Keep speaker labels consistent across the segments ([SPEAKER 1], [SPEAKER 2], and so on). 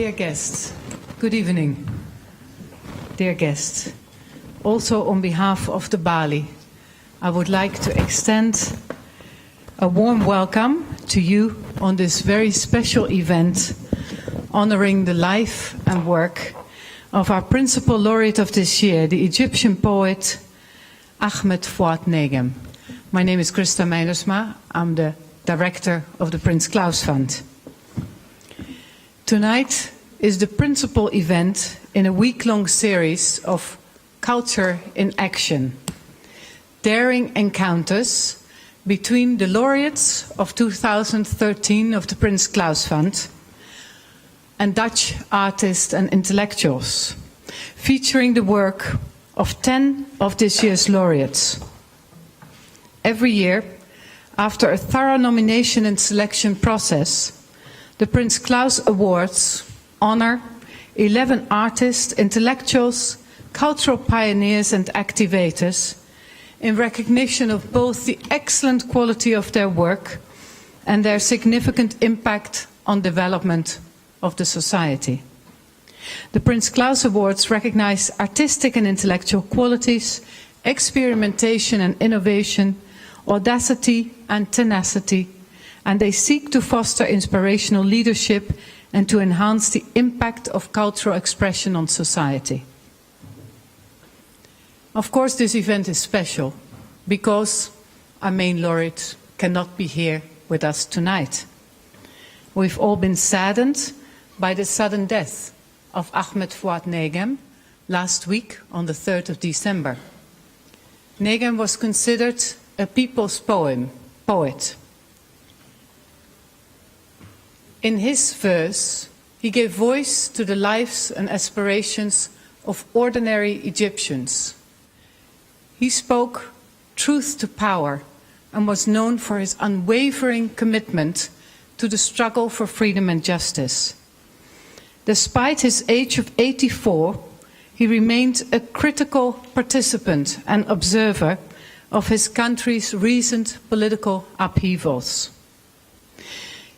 [SPEAKER 1] Dear guests, good evening. Dear guests, also on behalf of the Bali, I would like to extend a warm welcome to you on this very special event honoring the life and work of our Principal Laureate of this year, the Egyptian poet Ahmed Fouad Negm. My name is Christa Meinersma. I'm the director of the Prince Claus Fund. Tonight is the principal event in a week-long series of Culture in Action, daring encounters between the laureates of 2013 of the Prince Claus Fund and Dutch artists and intellectuals, featuring the work of 10 of this year's laureates. Every year, after a thorough nomination and selection process, the Prince Claus Awards honor 11 artists, intellectuals, cultural pioneers and activators in recognition of both the excellent quality of their work and their significant impact on development of the society. The Prince Claus Awards recognize artistic and intellectual qualities, experimentation and innovation, audacity and tenacity, and they seek to foster inspirational leadership and to enhance the impact of cultural expression on society. Of course, this event is special because our main laureate cannot be here with us tonight. We've all been saddened by the sudden death of Ahmed Fouad Negm last week on the 3rd of December. Negm was considered a people's poet. In his verse, he gave voice to the lives and aspirations of ordinary Egyptians. He spoke truth to power and was known for his unwavering commitment to the struggle for freedom and justice. Despite his age of 84, he remained a critical participant and observer of his country's recent political upheavals.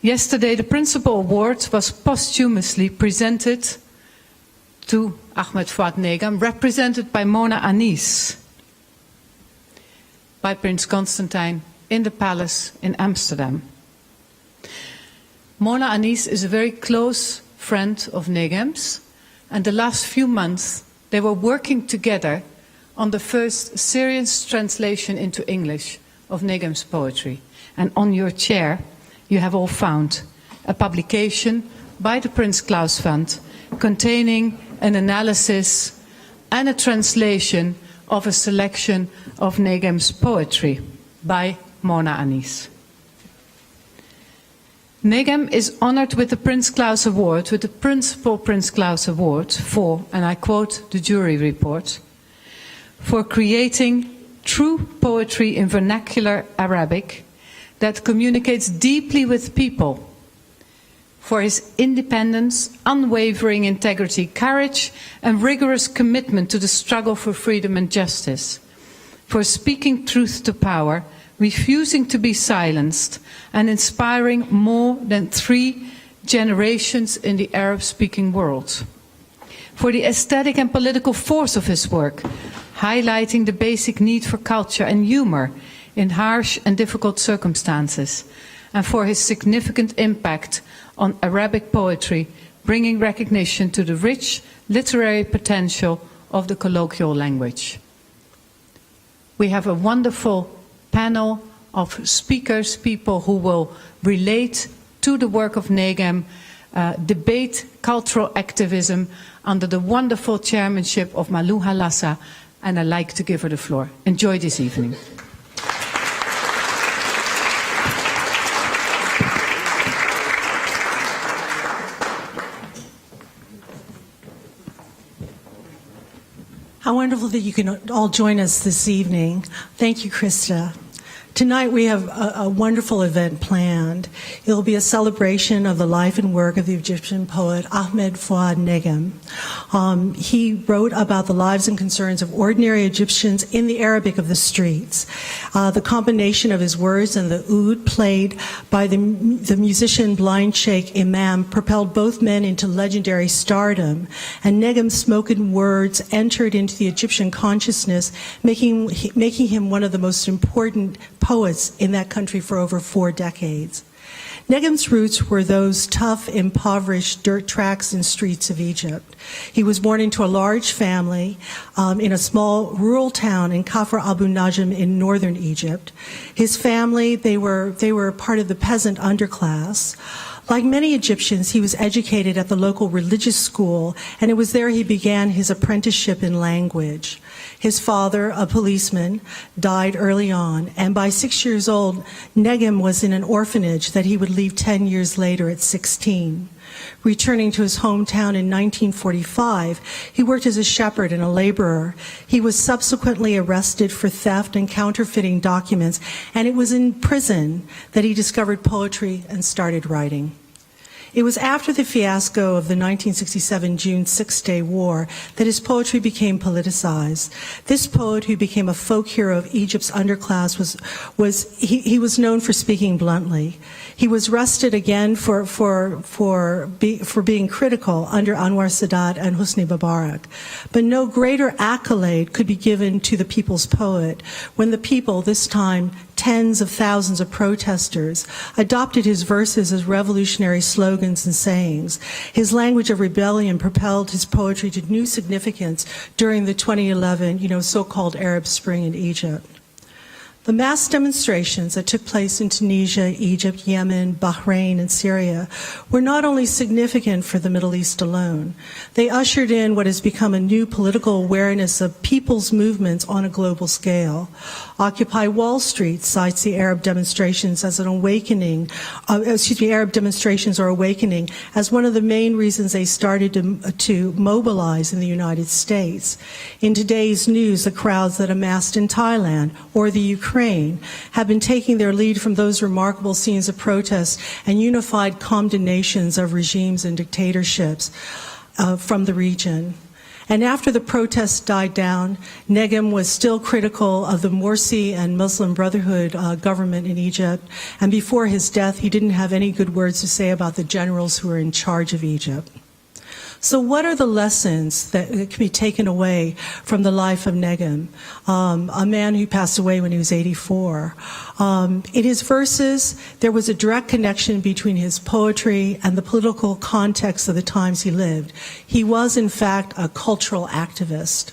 [SPEAKER 1] Yesterday, the Principal Award was posthumously presented to Ahmed Fouad Negm, represented by Mona Anis, by Prince Constantine in the palace in Amsterdam. Mona Anis is a very close friend of Negem's, and the last few months they were working together on the first serious translation into English of Negem's poetry. And on your chair, you have all found a publication by the Prince Claus Fund containing an analysis and a translation of a selection of Negem's poetry by Mona Anis. Negm is honored with the Prince Claus Award, with the Principal Prince Claus Award for, and I quote the jury report, for creating true poetry in vernacular Arabic that communicates deeply with people, for his independence, unwavering integrity, courage, and rigorous commitment to the struggle for freedom and justice, for speaking truth to power, refusing to be silenced, and inspiring more than 3 generations in the Arab-speaking world, for the aesthetic and political force of his work, highlighting the basic need for culture and humor in harsh and difficult circumstances, and for his significant impact on Arabic poetry, bringing recognition to the rich literary potential of the colloquial language. We have a wonderful panel of speakers, people who will relate to the work of Negm, debate cultural activism under the wonderful chairmanship of Malu Halasa, and I'd like to give her the floor. Enjoy this evening.
[SPEAKER 2] How wonderful that you can all join us this evening. Thank you, Krista. Tonight we have a wonderful event planned. It will be a celebration of the life and work of the Egyptian poet Ahmed Fouad Negm. He wrote about the lives and concerns of ordinary Egyptians in the Arabic of the streets. The combination of his words and the oud played by the musician blind Sheikh Imam propelled both men into legendary stardom, and Negm's spoken words entered into the Egyptian consciousness, making him one of the most important poets in that country for over 4 decades. Negm's roots were those tough, impoverished dirt tracks and streets of Egypt. He was born into a large family in a small rural town in Kafr Abu Najm in northern Egypt. His family, they were part of the peasant underclass. Like many Egyptians, he was educated at the local religious school, and it was there he began his apprenticeship in language. His father, a policeman, died early on, and by 6 years old, Negm was in an orphanage that he would leave 10 years later at 16. Returning to his hometown in 1945, he worked as a shepherd and a laborer. He was subsequently arrested for theft and counterfeiting documents, and it was in prison that he discovered poetry and started writing. It was after the fiasco of the 1967 June Six-Day War that his poetry became politicized. This poet, who became a folk hero of Egypt's underclass, was known for speaking bluntly. He was arrested again for being critical under Anwar Sadat and Hosni Mubarak. But no greater accolade could be given to the people's poet when the people, this time tens of thousands of protesters, adopted his verses as revolutionary slogans and sayings. His language of rebellion propelled his poetry to new significance during the 2011, so-called Arab Spring in Egypt. The mass demonstrations that took place in Tunisia, Egypt, Yemen, Bahrain, and Syria were not only significant for the Middle East alone, they ushered in what has become a new political awareness of people's movements on a global scale. Occupy Wall Street cites the Arab demonstrations as an awakening, Arab demonstrations are awakening as one of the main reasons they started to mobilize in the United States. In today's news, the crowds that amassed in Thailand or the Ukraine have been taking their lead from those remarkable scenes of protest and unified condemnations of regimes and dictatorships from the region. And after the protests died down, Negm was still critical of the Morsi and Muslim Brotherhood government in Egypt. And before his death, he didn't have any good words to say about the generals who were in charge of Egypt. So what are the lessons that can be taken away from the life of Negm, a man who passed away when he was 84? In his verses, there was a direct connection between his poetry and the political context of the times he lived. He was, in fact, a cultural activist.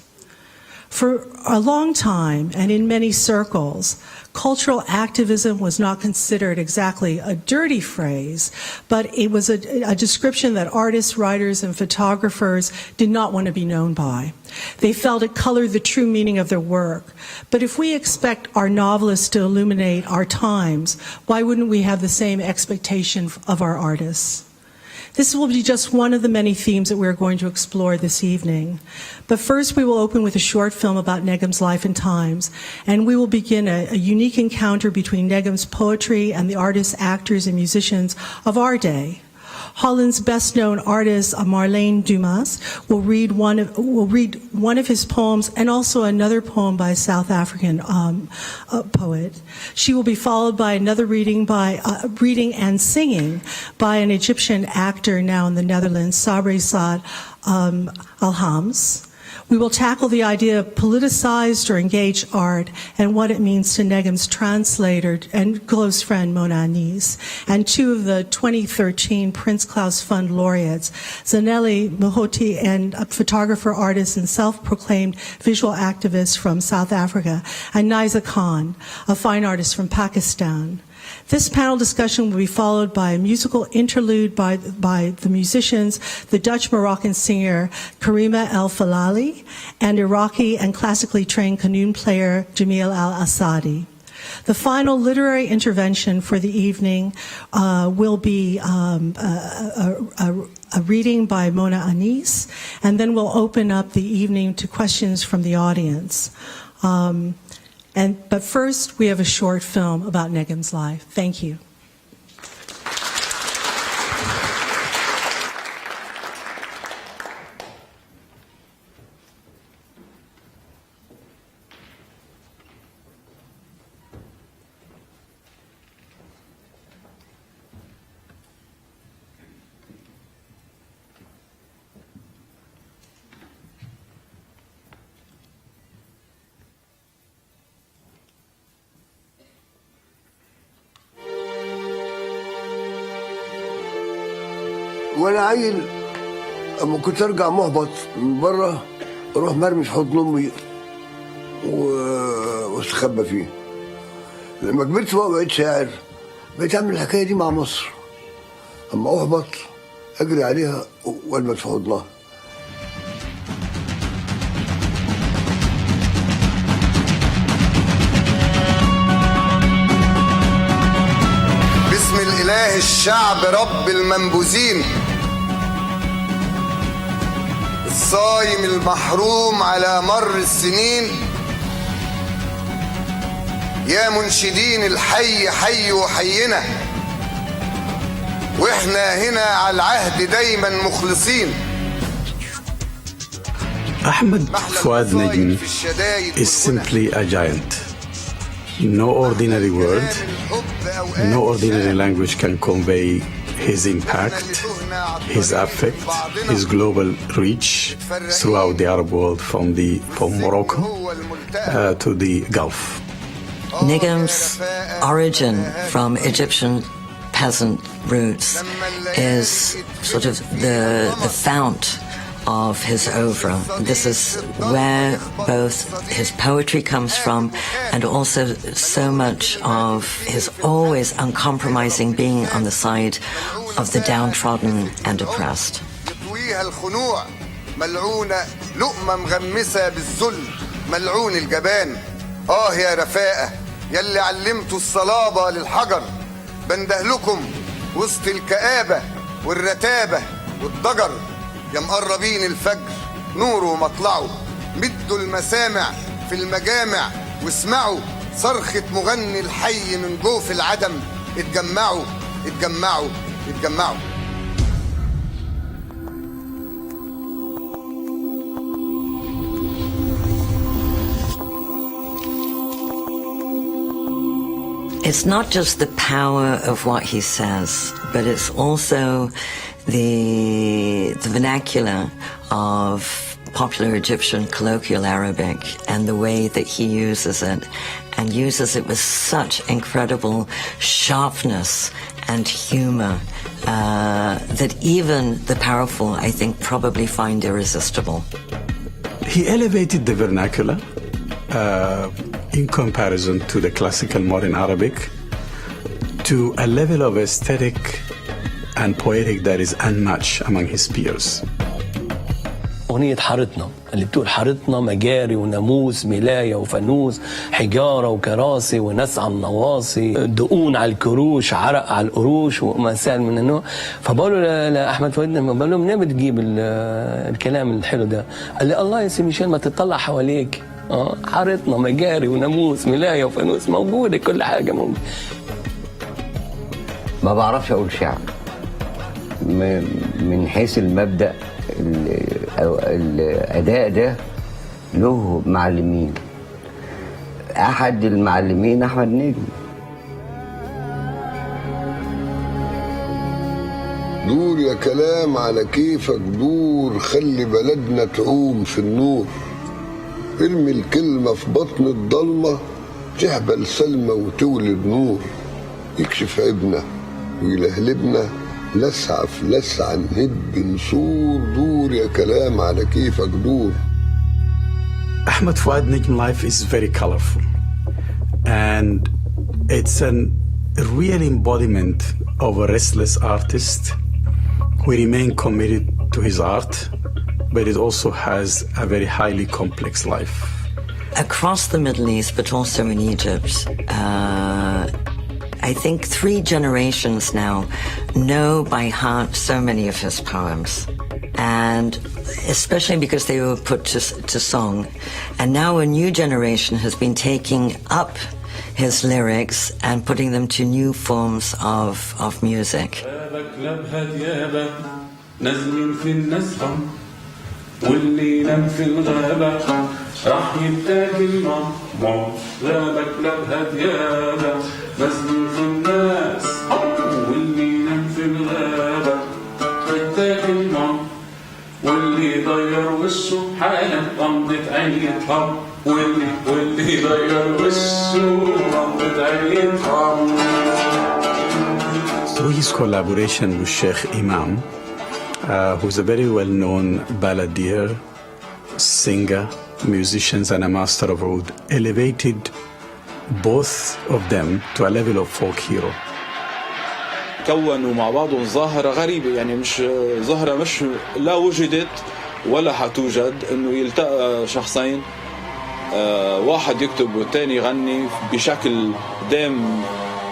[SPEAKER 2] For a long time, and in many circles, cultural activism was not considered exactly a dirty phrase, but it was a description that artists, writers, and photographers did not want to be known by. They felt it colored the true meaning of their work. But if we expect our novelists to illuminate our times, why wouldn't we have the same expectation of our artists? This will be just one of the many themes that we're going to explore this evening. But first, we will open with a short film about Negm's life and times, and we will begin a unique encounter between Negm's poetry and the artists, actors, and musicians of our day. Holland's best-known artist, Marlene Dumas, will read one of his poems and also another poem by a South African poet. She will be followed by another reading and singing by an Egyptian actor now in the Netherlands, Sabri Saad El Hamus. We will tackle the idea of politicized or engaged art and what it means to Negm's translator and close friend, Mona Anis, and 2 of the 2013 Prince Claus Fund laureates, Zanele Muholi, and a photographer, artist, and self-proclaimed visual activist from South Africa, and Naiza Khan, a fine artist from Pakistan. This panel discussion will be followed by a musical interlude by the musicians, the Dutch-Moroccan singer Karima el Fillali, and Iraqi and classically trained qanun player Jamil al-Asadi. The final literary intervention for the evening will be a reading by Mona Anis, and then we'll open up the evening to questions from the audience. But first, we have a short film about Negm's life. Thank you.
[SPEAKER 3] وانا عيل اما كنت ارجع محبط من بره اروح مرمي في حضن امي واستخبى فيه. لما كبرت بقى بقيت شاعر بقيت اعمل الحكايه دي مع مصر. اما احبط اجري عليها والبس في حضنها.
[SPEAKER 4] باسم الاله الشعب رب المنبوذين الصايم المحروم على مر السنين، يا منشدين الحي حي وحينا واحنا هنا على العهد دايما مخلصين.
[SPEAKER 5] Ahmed Fouad Negm is simply a giant. No ordinary word, no ordinary language can convey his impact, his affect, his global reach throughout the Arab world from Morocco to the Gulf.
[SPEAKER 6] Negm's origin from Egyptian peasant roots is sort of the fount of his oeuvre. This is where both his poetry comes from and also so much of his always uncompromising being on the side of the downtrodden and oppressed.
[SPEAKER 4] ملعون الجبان يا رفاقة يلي علمتوا الصلابة للحجر، بندهلكم وسط الكآبة والرتابة والضجر، يا مقربين الفجر نوره مطلعه، مدوا المسامع في المجامع واسمعوا صرخة مغني الحي من جوف العدم، اتجمعوا اتجمعوا اتجمعوا.
[SPEAKER 6] It's not just the power of what he says, but it's also the vernacular of popular Egyptian colloquial Arabic and the way that he uses it, and uses it with such incredible sharpness and humor that even the powerful, I think, probably find irresistible.
[SPEAKER 5] He elevated the vernacular in comparison to the classical modern Arabic to a level of aesthetic and poetic that is unmatched among his peers.
[SPEAKER 7] أغنية حارتنا اللي بتقول حارتنا مجاري وناموس ملاية وفانوس حجارة وكراسي وناس على النواصي دقون على الكروش عرق على القروش ومسائل من النوع. فبقول له لأحمد فؤاد نجم بقول له منين بتجيب الكلام الحلو ده؟ قال لي الله يا سي ميشيل ما تطلع حواليك حارتنا مجاري وناموس ملاية وفانوس موجودة كل حاجة موجودة.
[SPEAKER 8] ما بعرفش أقول شعر من حيث المبدأ. الأداء ده له معلمين. أحد المعلمين أحمد نجم.
[SPEAKER 3] دور يا كلام على كيفك دور، خلي بلدنا تعوم في النور، ارمي الكلمة في بطن الضلمة تهبل سلمى وتولد نور، يكشف عيبنا ويلهلبنا لسعة في لسعة نهب نصور، دور يا كلام على كيفك دور.
[SPEAKER 5] Ahmed Fouad Negm life is very colorful, and it's a real embodiment of a restless artist who remains committed to his art, but it also has a very highly complex life.
[SPEAKER 6] Across the Middle East, but also in Egypt, I think 3 generations now know by heart so many of his poems. And especially because they were put to song. And now a new generation has been taking up his lyrics and putting them to new forms of music.
[SPEAKER 9] واللي نام في الغابة راح يتاكل نار غابة كلابها ديابة نزل في الناس واللي نام في الغابة يتاكل نار واللي ضير وشه حالا غمضة عينيها واللي ضير وشه غمضة عينيها.
[SPEAKER 5] Through his collaboration with Sheikh Imam, who's a very well-known balladeer, singer, musician, and a master of oud, elevated both of them to a level of folk hero.
[SPEAKER 10] كونوا مع بعضهم ظاهرة غريبة، يعني مش ظاهرة مش لا وجدت ولا حتوجد، انه يلتقى شخصين واحد يكتب والثاني يغني بشكل دام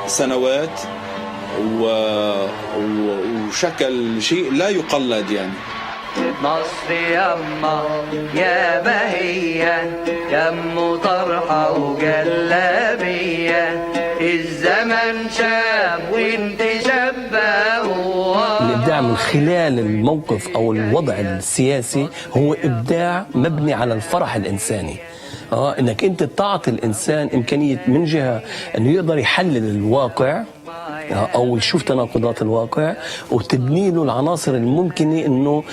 [SPEAKER 10] سنوات وشكل شيء لا يقلد. يعني
[SPEAKER 11] مصر يما يا بهية يم طرحة وجلابية الزمن شاب وانت شابة.
[SPEAKER 7] الإبداع من خلال الموقف أو الوضع السياسي هو إبداع مبني على الفرح الإنساني. إنك أنت تعطي الإنسان إمكانية من جهة أنه يقدر يحلل الواقع أو يشوف تناقضات الواقع وتبني له العناصر الممكنة إنه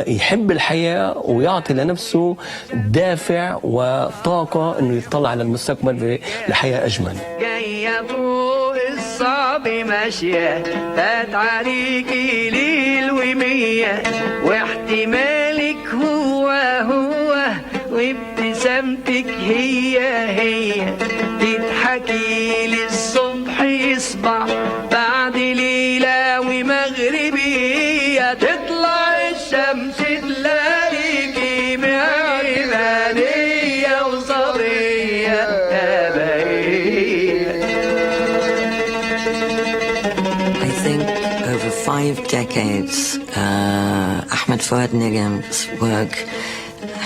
[SPEAKER 7] يحب الحياة ويعطي لنفسه دافع وطاقة إنه يطلع على المستقبل لحياة أجمل.
[SPEAKER 11] جاية فوق الصعب ماشية فات عليكي ليل ومية واحتمالك هو وابتسامتك هي تضحكي للصبح يصبح بعد ليلة ومغربية تطلع الشمس تلاقيكي معيمانية وصبرية أبية.
[SPEAKER 6] I think over 5 decades, Ahmed Fouad Negm's work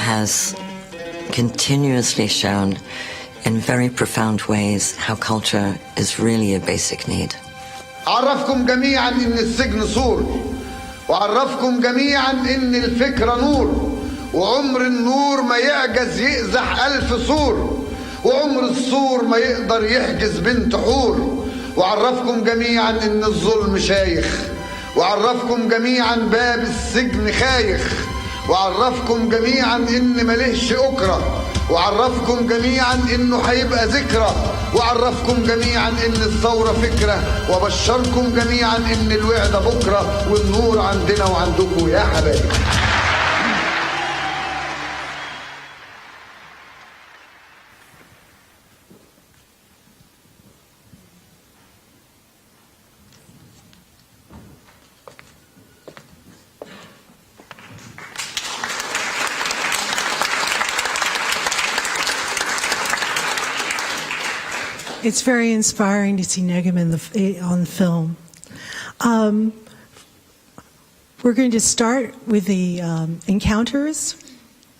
[SPEAKER 6] has continuously shown in very profound ways how culture is really a basic need.
[SPEAKER 4] أعرفكم جميعا إن السجن سور وأعرفكم جميعا إن الفكرة نور وعمر النور ما يعجز يقزح 1000 سور وعمر السور ما يقدر يحجز بنت حور وأعرفكم جميعا إن الظلم شايخ وأعرفكم جميعا باب السجن خايخ وعرفكم جميعا ان ملهش اكره وعرفكم جميعا انه هيبقى ذكرى وعرفكم جميعا ان الثوره فكره وبشركم جميعا ان الوعد بكره والنور عندنا وعندكم يا حبايبي.
[SPEAKER 2] It's very inspiring to see Negm on the film. We're going to start with the encounters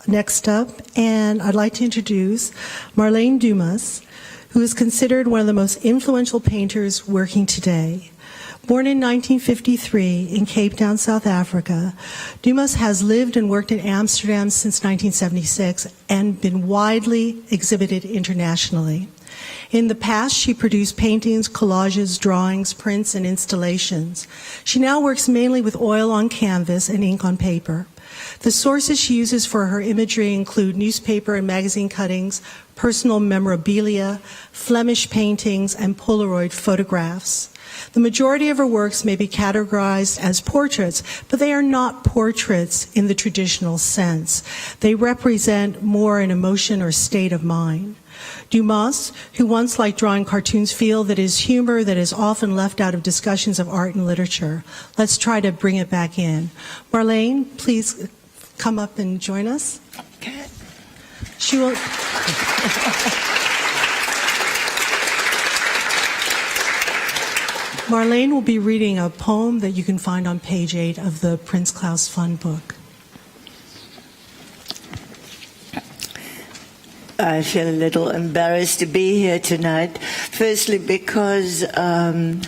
[SPEAKER 2] next up, and I'd like to introduce Marlene Dumas, who is considered one of the most influential painters working today. Born in 1953 in Cape Town, South Africa, Dumas has lived and worked in Amsterdam since 1976 and been widely exhibited internationally. In the past, she produced paintings, collages, drawings, prints, and installations. She now works mainly with oil on canvas and ink on paper. The sources she uses for her imagery include newspaper and magazine cuttings, personal memorabilia, Flemish paintings, and Polaroid photographs. The majority of her works may be categorized as portraits, but they are not portraits in the traditional sense. They represent more an emotion or state of mind. Dumas, who once liked drawing cartoons, feel that it is humor that is often left out of discussions of art and literature. Let's try to bring it back in. Marlene, please come up and join us. Okay. She will... Marlene will be reading a poem that you can find on page 8 of the Prince Claus Fund book.
[SPEAKER 12] I feel a little embarrassed to be here tonight. Firstly, because I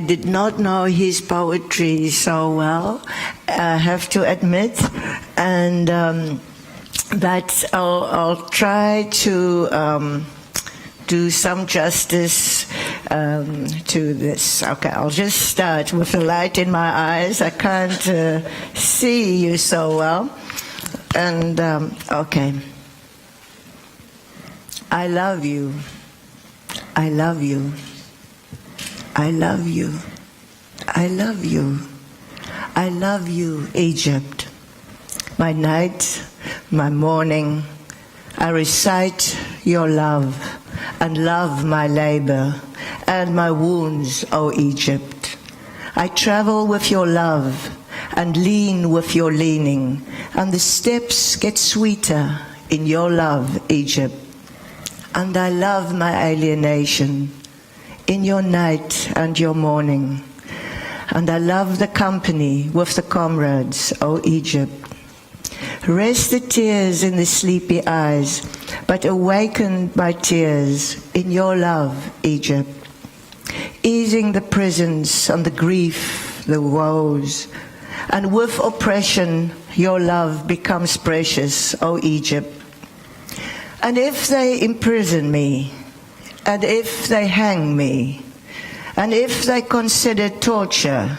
[SPEAKER 12] did not know his poetry so well, I have to admit, and but I'll try to do some justice to this. Okay, I'll just start with the light in my eyes. I can't see you so well. And, okay. I love you. I love you. I love you. I love you. I love you, Egypt. My night, my morning, I recite your love and love my labor and my wounds, O Egypt. I travel with your love and lean with your leaning, and the steps get sweeter in your love, Egypt. And I love my alienation in your night and your morning, and I love the company with the comrades, O Egypt. Rest the tears in the sleepy eyes, but awakened by tears in your love, Egypt. Easing the prisons and the grief, the woes, and with oppression, your love becomes precious, O Egypt. And if they imprison me, and if they hang me, and if they consider torture,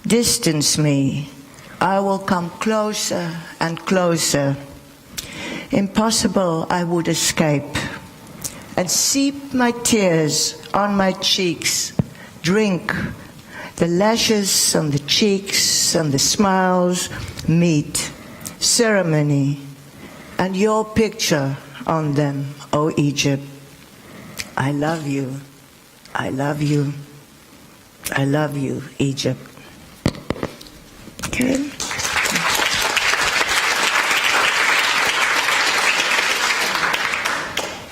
[SPEAKER 12] distance me, I will come closer and closer. Impossible I would escape, and seep my tears on my cheeks, drink the lashes on the cheeks and the smiles meet, ceremony, and your picture on them, O Egypt. I love you. I love you. I love you, Egypt. Okay.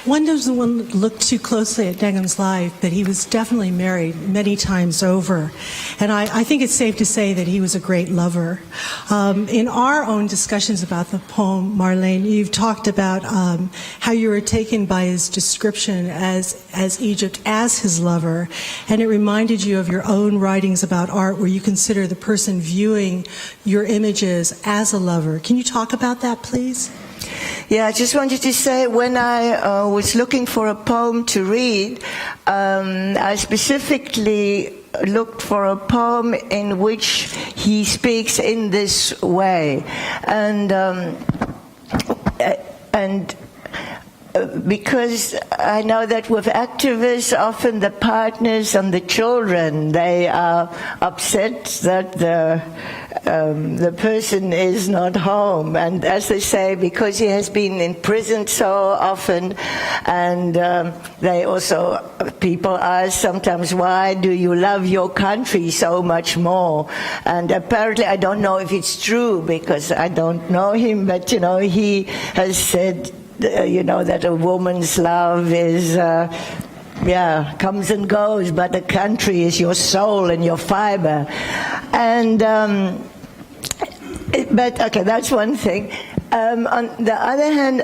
[SPEAKER 2] One doesn't want to look too closely at Negm's life, but he was definitely married many times over. And I think it's safe to say that he was a great lover. In our own discussions about the poem, Marlene, you've talked about how you were taken by his description as Egypt as his lover, and it reminded you of your own writings about art where you consider the person viewing your images as a lover. Can you talk about that, please?
[SPEAKER 12] Yeah, I just wanted to say, when I was looking for a poem to read, I specifically looked for a poem in which he speaks in this way. And because I know that with activists, often the partners and the children, they are upset that the person is not home. And as they say, because he has been imprisoned so often, and they also, people ask sometimes, why do you love your country so much more? And apparently, I don't know if it's true, because I don't know him, but, you know, he has said, you know, that a woman's love is, comes and goes, but the country is your soul and your fiber. And, but, okay, that's one thing. On the other hand,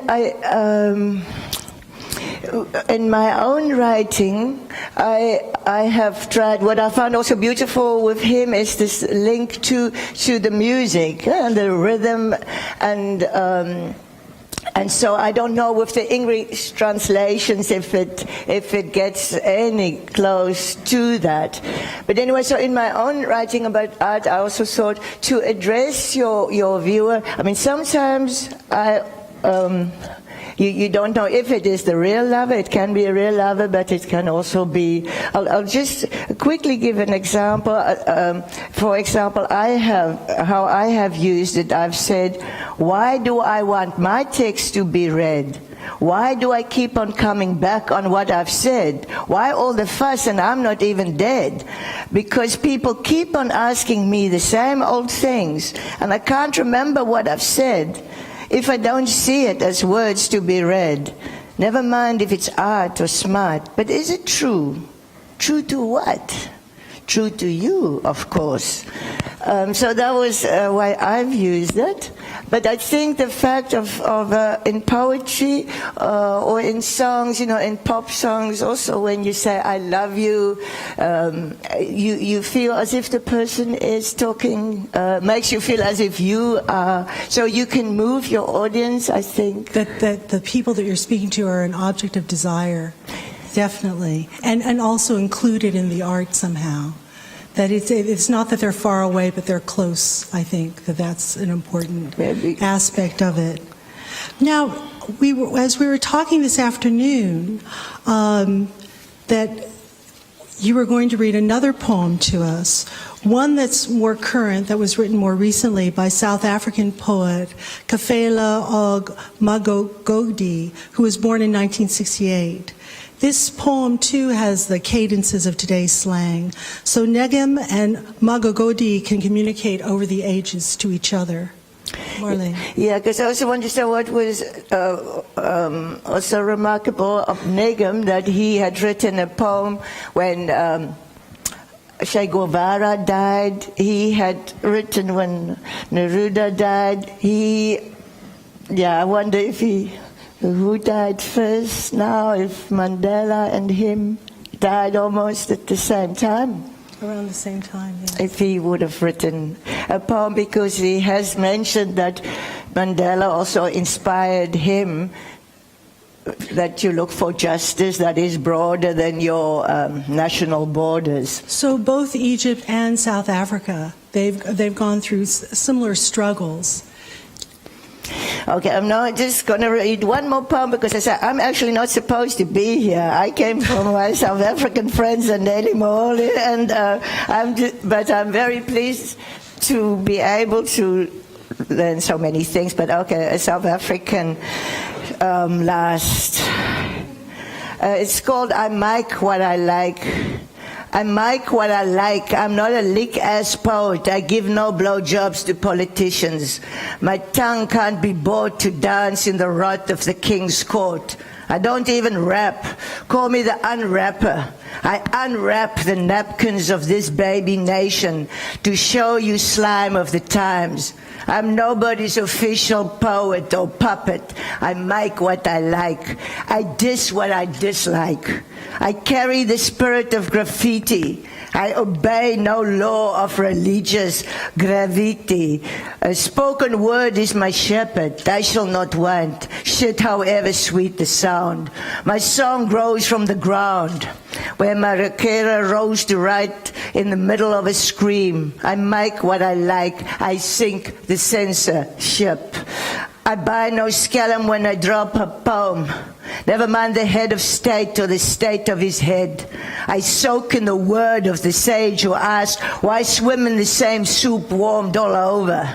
[SPEAKER 12] in my own writing, I have tried, what I found also beautiful with him is this link to the music, and the rhythm, and so I don't know with the English translations if it gets any close to that. But anyway, so in my own writing about art, I also thought to address your viewer. I mean, sometimes you don't know if it is the real lover. It can be a real lover, but it can also be. I'll just quickly give an example. For example, how I have used it. I've said, why do I want my text to be read? Why do I keep on coming back on what I've said? Why all the fuss and I'm not even dead? Because people keep on asking me the same old things, and I can't remember what I've said if I don't see it as words to be read. Never mind if it's art or smart, but is it true? True to what? True to you, of course. So that was why I've used it. But I think the fact of in poetry or in songs, in pop songs, also when you say "I love you," you feel as if the person is talking, makes you feel as if you are. So you can move your audience. I think
[SPEAKER 2] that the people that you're speaking to are an object of desire, definitely, and also included in the art somehow. That it's not that they're far away, but they're close. I think that's an important aspect of it. Now, as we were talking this afternoon, that you were going to read another poem to us, one that's more current, that was written more recently by South African poet Kafela Og Magogodi, who was born in 1968. This poem, too, has the cadences of today's slang. So Negm and Magogodi can communicate over the ages to each other. Marlene.
[SPEAKER 12] Yeah, because I also want to say what was also remarkable of Negm, that he had written a poem when Che Guevara died. He had written when Neruda died. I wonder if who died first now, if Mandela and him died almost at the same time.
[SPEAKER 2] Around the same time, yes.
[SPEAKER 12] If he would have written a poem, because he has mentioned that Mandela also inspired him, that you look for justice that is broader than your national borders.
[SPEAKER 2] So both Egypt and South Africa, they've gone through similar struggles.
[SPEAKER 12] Okay, I'm now just going to read one more poem because I said I'm actually not supposed to be here. I came from my South African friends, Zanele Muholi, and but I'm very pleased to be able to learn so many things. But okay, a South African last. It's called "I Make What I Like." I make what I like. I'm not a lick-ass poet. I give no blowjobs to politicians. My tongue can't be bought to dance in the wrath of the king's court. I don't even rap. Call me the unwrapper. I unwrap the napkins of this baby nation to show you slime of the times. I'm nobody's official poet or puppet. I make what I like. I diss what I dislike. I carry the spirit of graffiti. I obey no law of religious gravity. A spoken word is my shepherd. I shall not want shit, however sweet the sound. My song grows from the ground, where my rakera rose to write in the middle of a scream. I make what I like. I sink the censorship. I buy no scallum when I drop a poem. Never mind the head of state or the state of his head. I soak in the word of the sage who asked, why swim in the same soup warmed all over?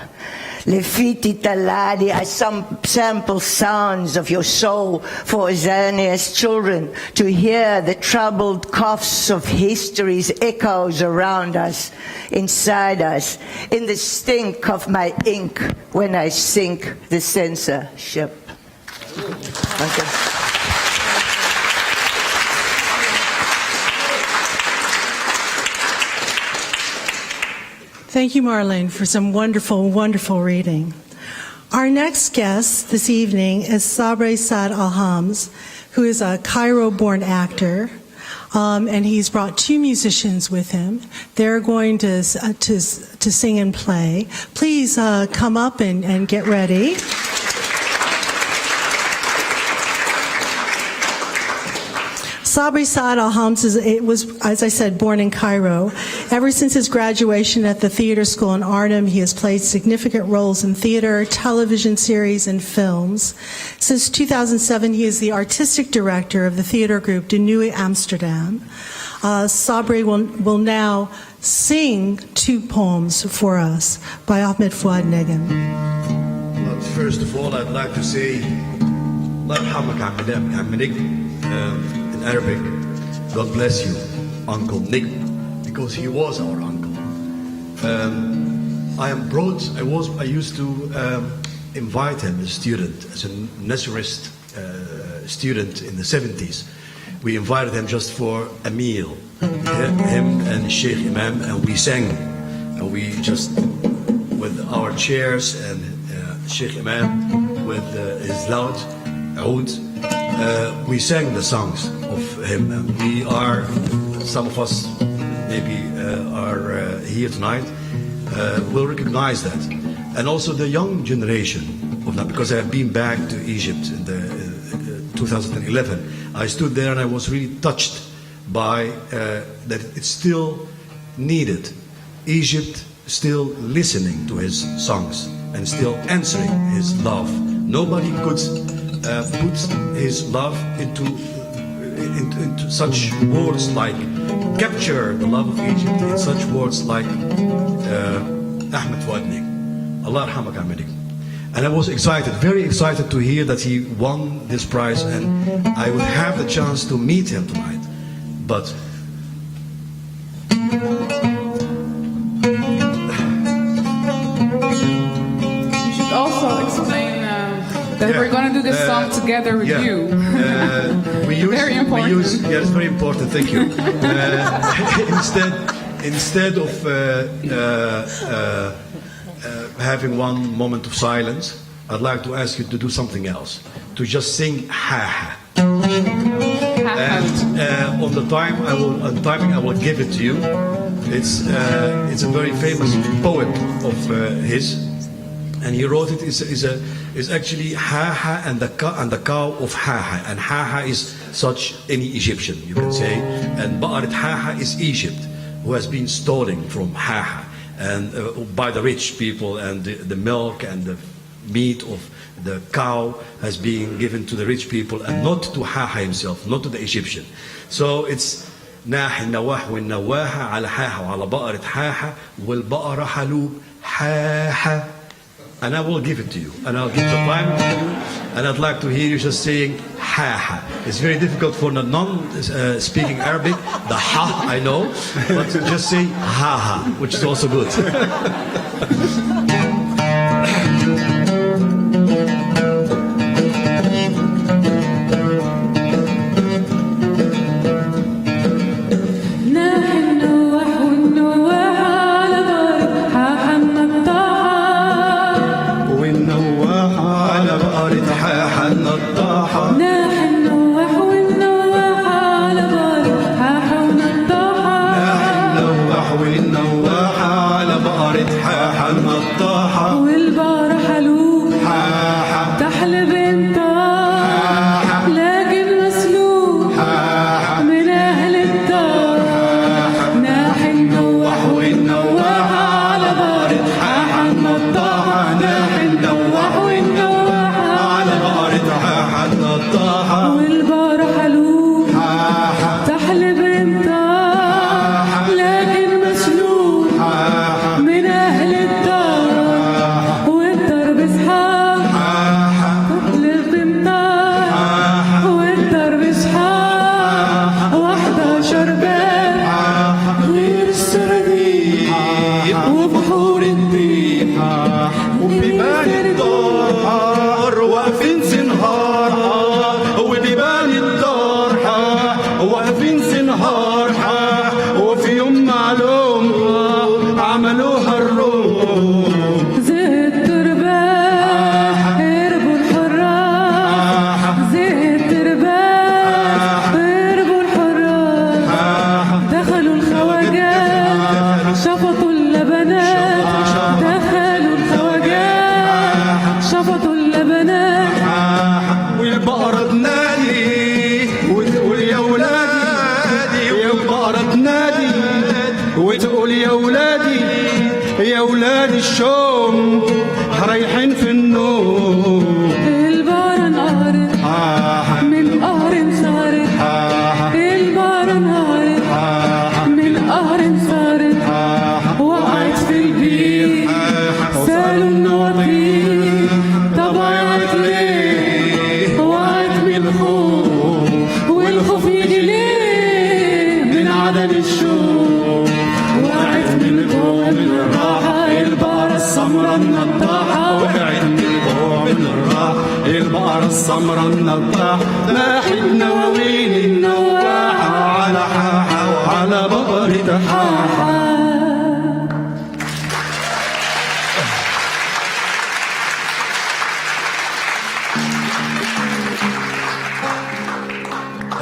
[SPEAKER 12] Lefiti Taladi, I sample sounds of your soul for Azania's children to hear the troubled coughs of history's echoes around us, inside us, in the stink of my ink when I sink the censorship. Okay.
[SPEAKER 2] Thank you, Marlene, for some wonderful, wonderful reading. Our next guest this evening is Sabri Saad El Hamus, who is a Cairo-born actor, and he's brought two musicians with him. They're going to sing and play. Please come up and get ready. Sabri Saad El Hamus was, as I said, born in Cairo. Ever since his graduation at the theater school in Arnhem, he has played significant roles in theater, television series, and films. Since 2007, he is the artistic director of the theater group De Nuit Amsterdam. Sabri will now sing two poems for us by Ahmed Fouad Negm.
[SPEAKER 13] But first of all, I'd like to say, in Arabic, God bless you, Uncle Nick, because he was our uncle. I used to invite him as a student, as a Nazarist student in the 70s. We invited him just for a meal, him and Sheikh Imam, and we sang we just, with our chairs and Sheikh Imam with his loud oud, we sang the songs of him. And we are, some of us maybe are here tonight, will recognize that. And also the young generation of now, because I have been back to Egypt in the 2011. I stood there and I was really touched by that it's still needed. Egypt still listening to his songs and still answering his love. Nobody could put his love into such words like, capture the love of Egypt in such words like Ahmed Fouad Negm. Allah yarhamak Ahmed Negm. And I was excited, very excited to hear that he won this prize, and I would have the chance to meet him tonight. But
[SPEAKER 14] also explain that we're going to do this song together with you. Very important.
[SPEAKER 13] It's very important. Thank you. Instead of having one moment of silence, I'd like to ask you to do something else. To just sing ha ha. And on the timing I will give it to you. It's a very famous poem of his, and he wrote it. Is actually ha ha and the cow of ha ha, and ha ha is such any Egyptian you can say, and ba'aret ha ha is Egypt, who has been stolen from ha ha and by the rich people, and the milk and the meat of the cow has been given to the rich people and not to ha ha himself, not to the Egyptian. So it's ناح النواح والنواحة على حاحة وعلى بقرة حاحة والبقرة حلوب حاحة. And I will give it to you, and I'll give the time to you, and I'd like to hear you just saying ha ha. It's very difficult for the non-speaking Arabic, the ha I know, but just say ha ha, which is also good.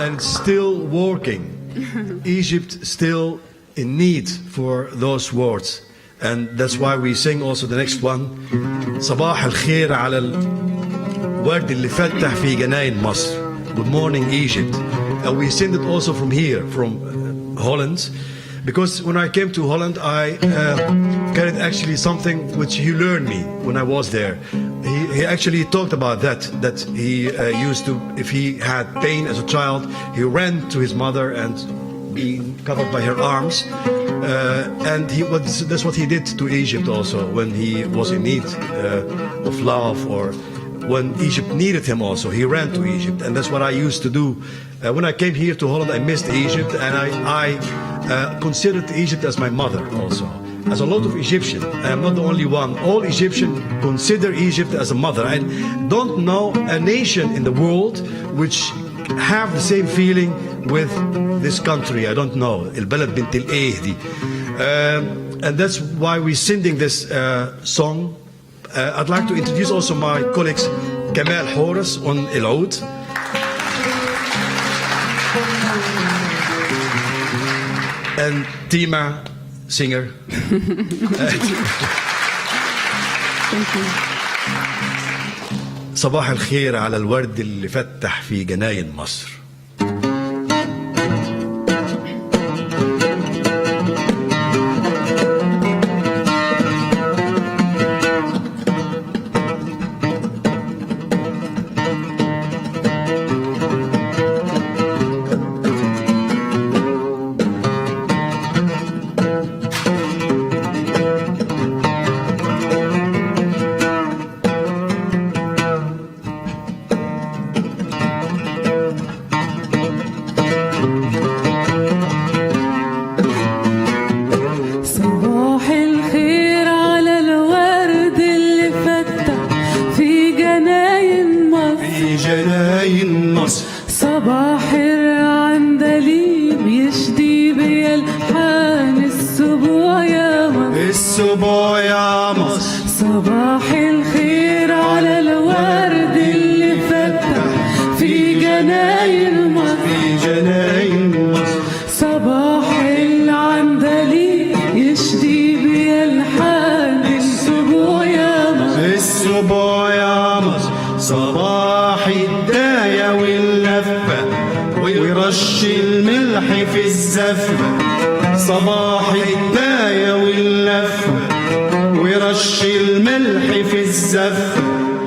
[SPEAKER 13] and still working. Egypt still in need for those words. And that's why we sing also the next one. صباح الخير على الورد اللي فتح في جناين مصر. Good morning Egypt. And we sing it also from here, from Holland. Because when I came to Holland, I carried actually something which he learned me when I was there. He actually talked about that he used to, if he had pain as a child, he ran to his mother and being covered by her arms. And that's what he did to Egypt also when he was in need of love, or when Egypt needed him also. He ran to Egypt, and that's what I used to do. When I came here to Holland, I missed Egypt, and I considered Egypt as my mother also. As a lot of Egyptians, I am not the only one. All Egyptians consider Egypt as a mother. I don't know a nation in the world which have the same feeling with this country. I don't know. البلد بنت الإيه دي. And that's why we're singing this song. I'd like to introduce also my colleagues Kamal Horace on العود. And Tima, singer.
[SPEAKER 14] Thank you.
[SPEAKER 13] صباح الخير على الورد اللي فتح في جناين مصر.
[SPEAKER 11] صباح الخير على الورد اللي فتح في جناين مصر، في جناين مصر. صباح العندليب يشدي بألحان السبوع يا مصر، السبوع يا مصر. صباح الداية واللفة ويرش الملح في الزفة. صباح الداية واللفة ويرش الملح في الزفة.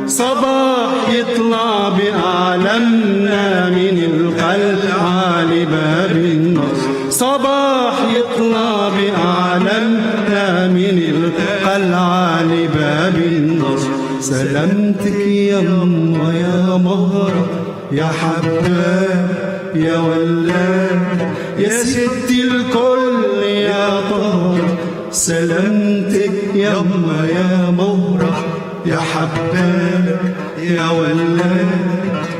[SPEAKER 11] صباح يطلع بأعلامنا من القلعة لباب النصر. صباح يطلع بأعلامنا من القلعة لباب النصر. سلامتك يا أمه يا مهرة يا حباب يا ولاد يا ست الكل يا طهرة. سلامتك يا أمه يا مهرة يا حباب يا ولاد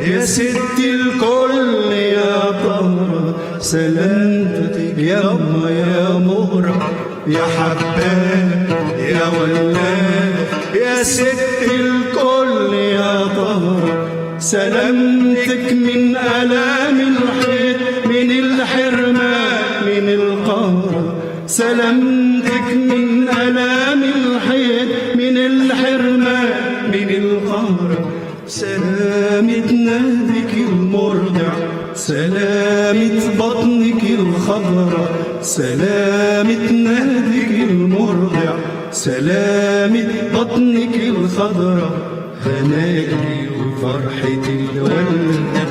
[SPEAKER 11] يا ست الكل يا طهرة. سلامتك يا أمه يا مهرة يا حباب يا ولاد يا ست الكل يا طهرة. سلامتك من آلام الحيط من الحرمان من القهر. سلامتك من آلام الحيط من الحرمان من القهر. سلامة نهدك المرضع سلامة بطنك الخضراء. سلامة نهدك المرضع سلامة بطنك الخضراء. هناكي وفرحة الولدة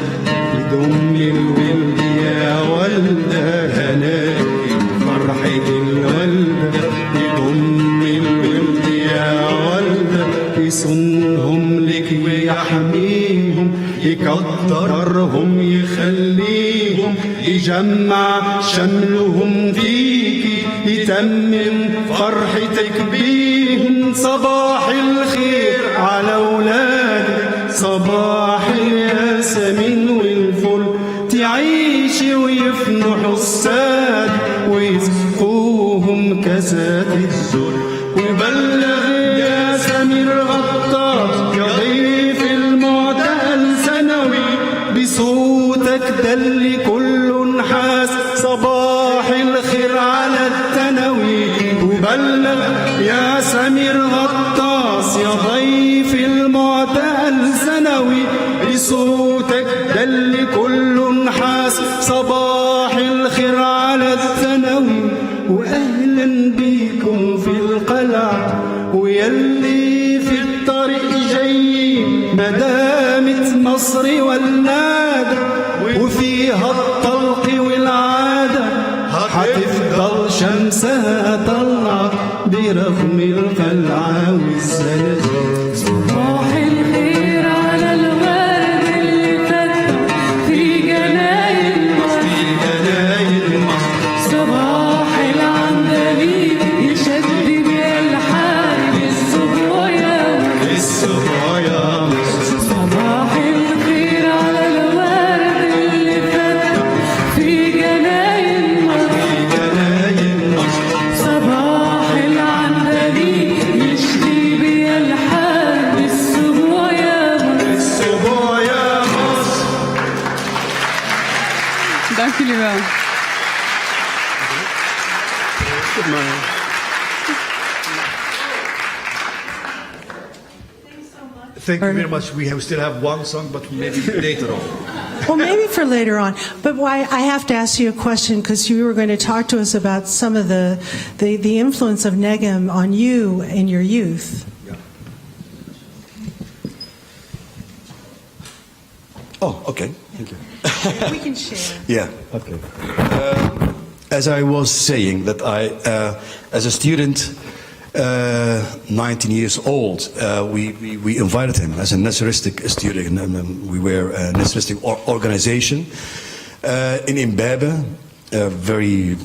[SPEAKER 11] بدم الولد يا ولدة. هناكي وفرحة الولدة بدم الولد يا ولدة. يصونهم لك ويحميهم يكترهم يخليهم يجمع شملهم فيكي يتمم فرحتك بيهم. صباح الخير على أولادك صباح الياسمين والفل. تعيشي ويفنحوا الساد ويسقوهم كاسات الذل. وبلغ يا سمير غطاس يا ضيف المعتقل سنوي بصوتك دلك ضيف المعتال سنوي بصوتك دل كل حاس صباح الخير على الثانوي واهلا بيكم في القلعة ويلي في الطريق جاي مدامة مصر والنادى وفيها الطلق والعادة حتفضل شمسها طلعة برغم القلعة والزلزال صباح الخير على الورد اللي فتح في جناين مصر صباح العندليب يشد بالحال الصبح يا مصر صباح الخير على الورد اللي فتح في جناين مصر صباح العندليب يشد بالحال الصبح يا مصر.
[SPEAKER 14] Dank jullie wel.
[SPEAKER 13] Thank you very much. We still have one song, but maybe later on.
[SPEAKER 2] Well, maybe for later on. But why I have to ask you a question because you were going to talk to us about some of the influence of Negm on you in your youth.
[SPEAKER 13] Oh, okay. Thank you.
[SPEAKER 2] We can share.
[SPEAKER 13] Yeah. Okay. As I was saying, that I, as a student, 19 years old, we invited him as a Nasseristic student. We were a Nasseristic organization in Imbabe, a very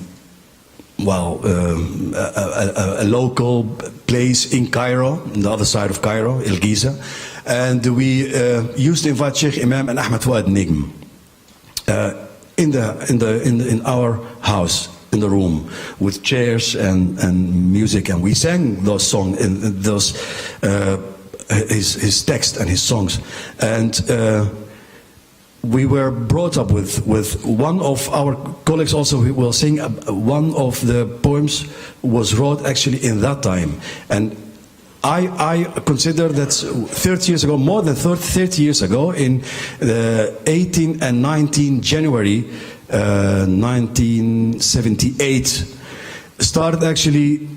[SPEAKER 13] a local place in Cairo, on the other side of Cairo, El Giza, and we used to invite Sheikh Imam and Ahmed Fouad Negm in our house, in the room, with chairs and music, and we sang those songs, those his text and his songs, and we were brought up with one of our colleagues also who will sing. One of the poems was wrote actually in that time, and I consider that 30 years ago, more than 30 years ago, in 18 and 19 January 1978, started actually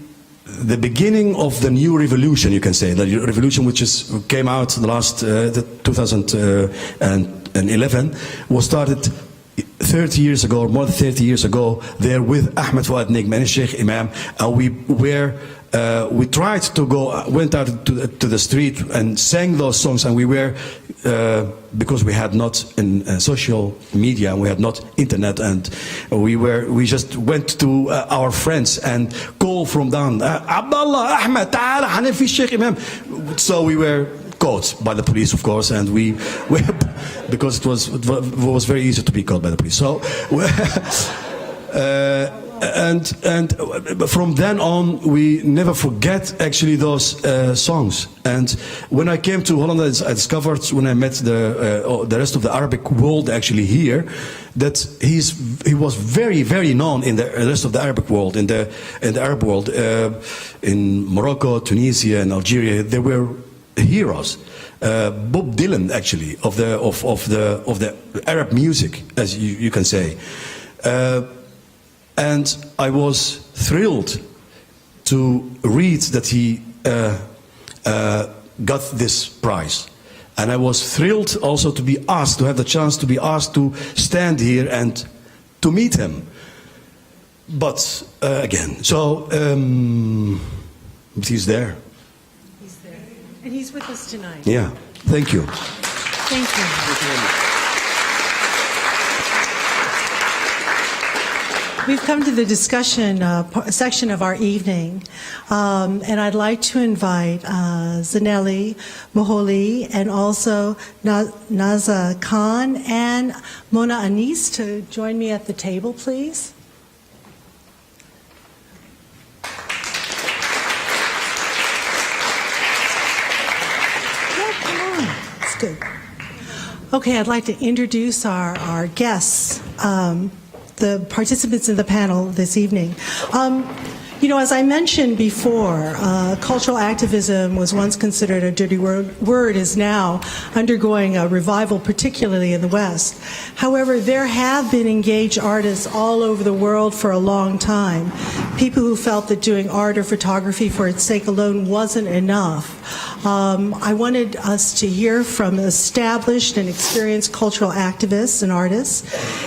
[SPEAKER 13] the beginning of the new revolution, you can say, the revolution which came out the last 2011 was started 30 years ago, or more than 30 years ago, there with Ahmed Fouad Negm and Sheikh Imam, and we tried to went out to the street and sang those songs, and we were, because we had not social media and we had not internet, and we just went to our friends and called from down, Abdullah, Ahmed, ta'ala, Hanafi, Sheikh Imam. So we were caught by the police, of course, and we because it was very easy to be caught by the police. So and from then on, we never forget actually those songs. And when I came to Holland, I discovered, when I met the rest of the Arabic world actually here, that he was very, very known in the rest of the Arabic world, in the Arab world, in Morocco, Tunisia, and Algeria. There were heroes. Bob Dylan, actually, of the Arab music, as you can say. And I was thrilled to read that he got this prize. And I was thrilled also to be asked, to have the chance to be asked to stand here and to meet him. But again, so he's there.
[SPEAKER 2] He's there. And he's with us tonight.
[SPEAKER 13] Yeah, thank you.
[SPEAKER 2] Thank you. We've come to the discussion section of our evening, and I'd like to invite Zanele Muholi and also Naiza Khan and Mona Anis to join me at the table, please. Yeah, come on. It's good. Okay, I'd like to introduce our guests. The participants in the panel this evening. You know, as I mentioned before, cultural activism was once considered a dirty word, is now undergoing a revival, particularly in the West. However, there have been engaged artists all over the world for a long time, people who felt that doing art or photography for its sake alone wasn't enough. I wanted us to hear from established and experienced cultural activists and artists.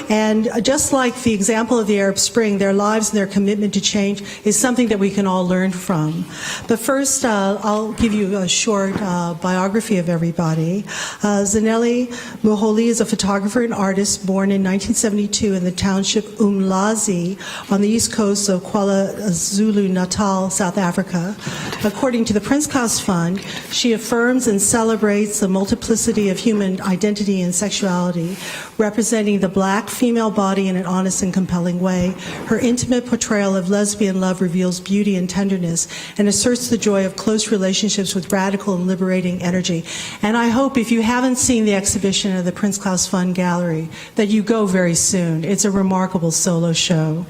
[SPEAKER 2] And just like the example of the Arab Spring, their lives and their commitment to change is something that we can all learn from. But first, I'll give you a short biography of everybody. Zanele Muholi is a photographer and artist born in 1972 in the township Umlazi on the east coast of KwaZulu-Natal, South Africa. According to the Prince Claus Fund, she affirms and celebrates the multiplicity of human identity and sexuality, representing the black female body in an honest and compelling way. Her intimate portrayal of lesbian love reveals beauty and tenderness and asserts the joy of close relationships with radical and liberating energy. And I hope if you haven't seen the exhibition at the Prince Claus Fund Gallery, that you go very soon. It's a remarkable solo show.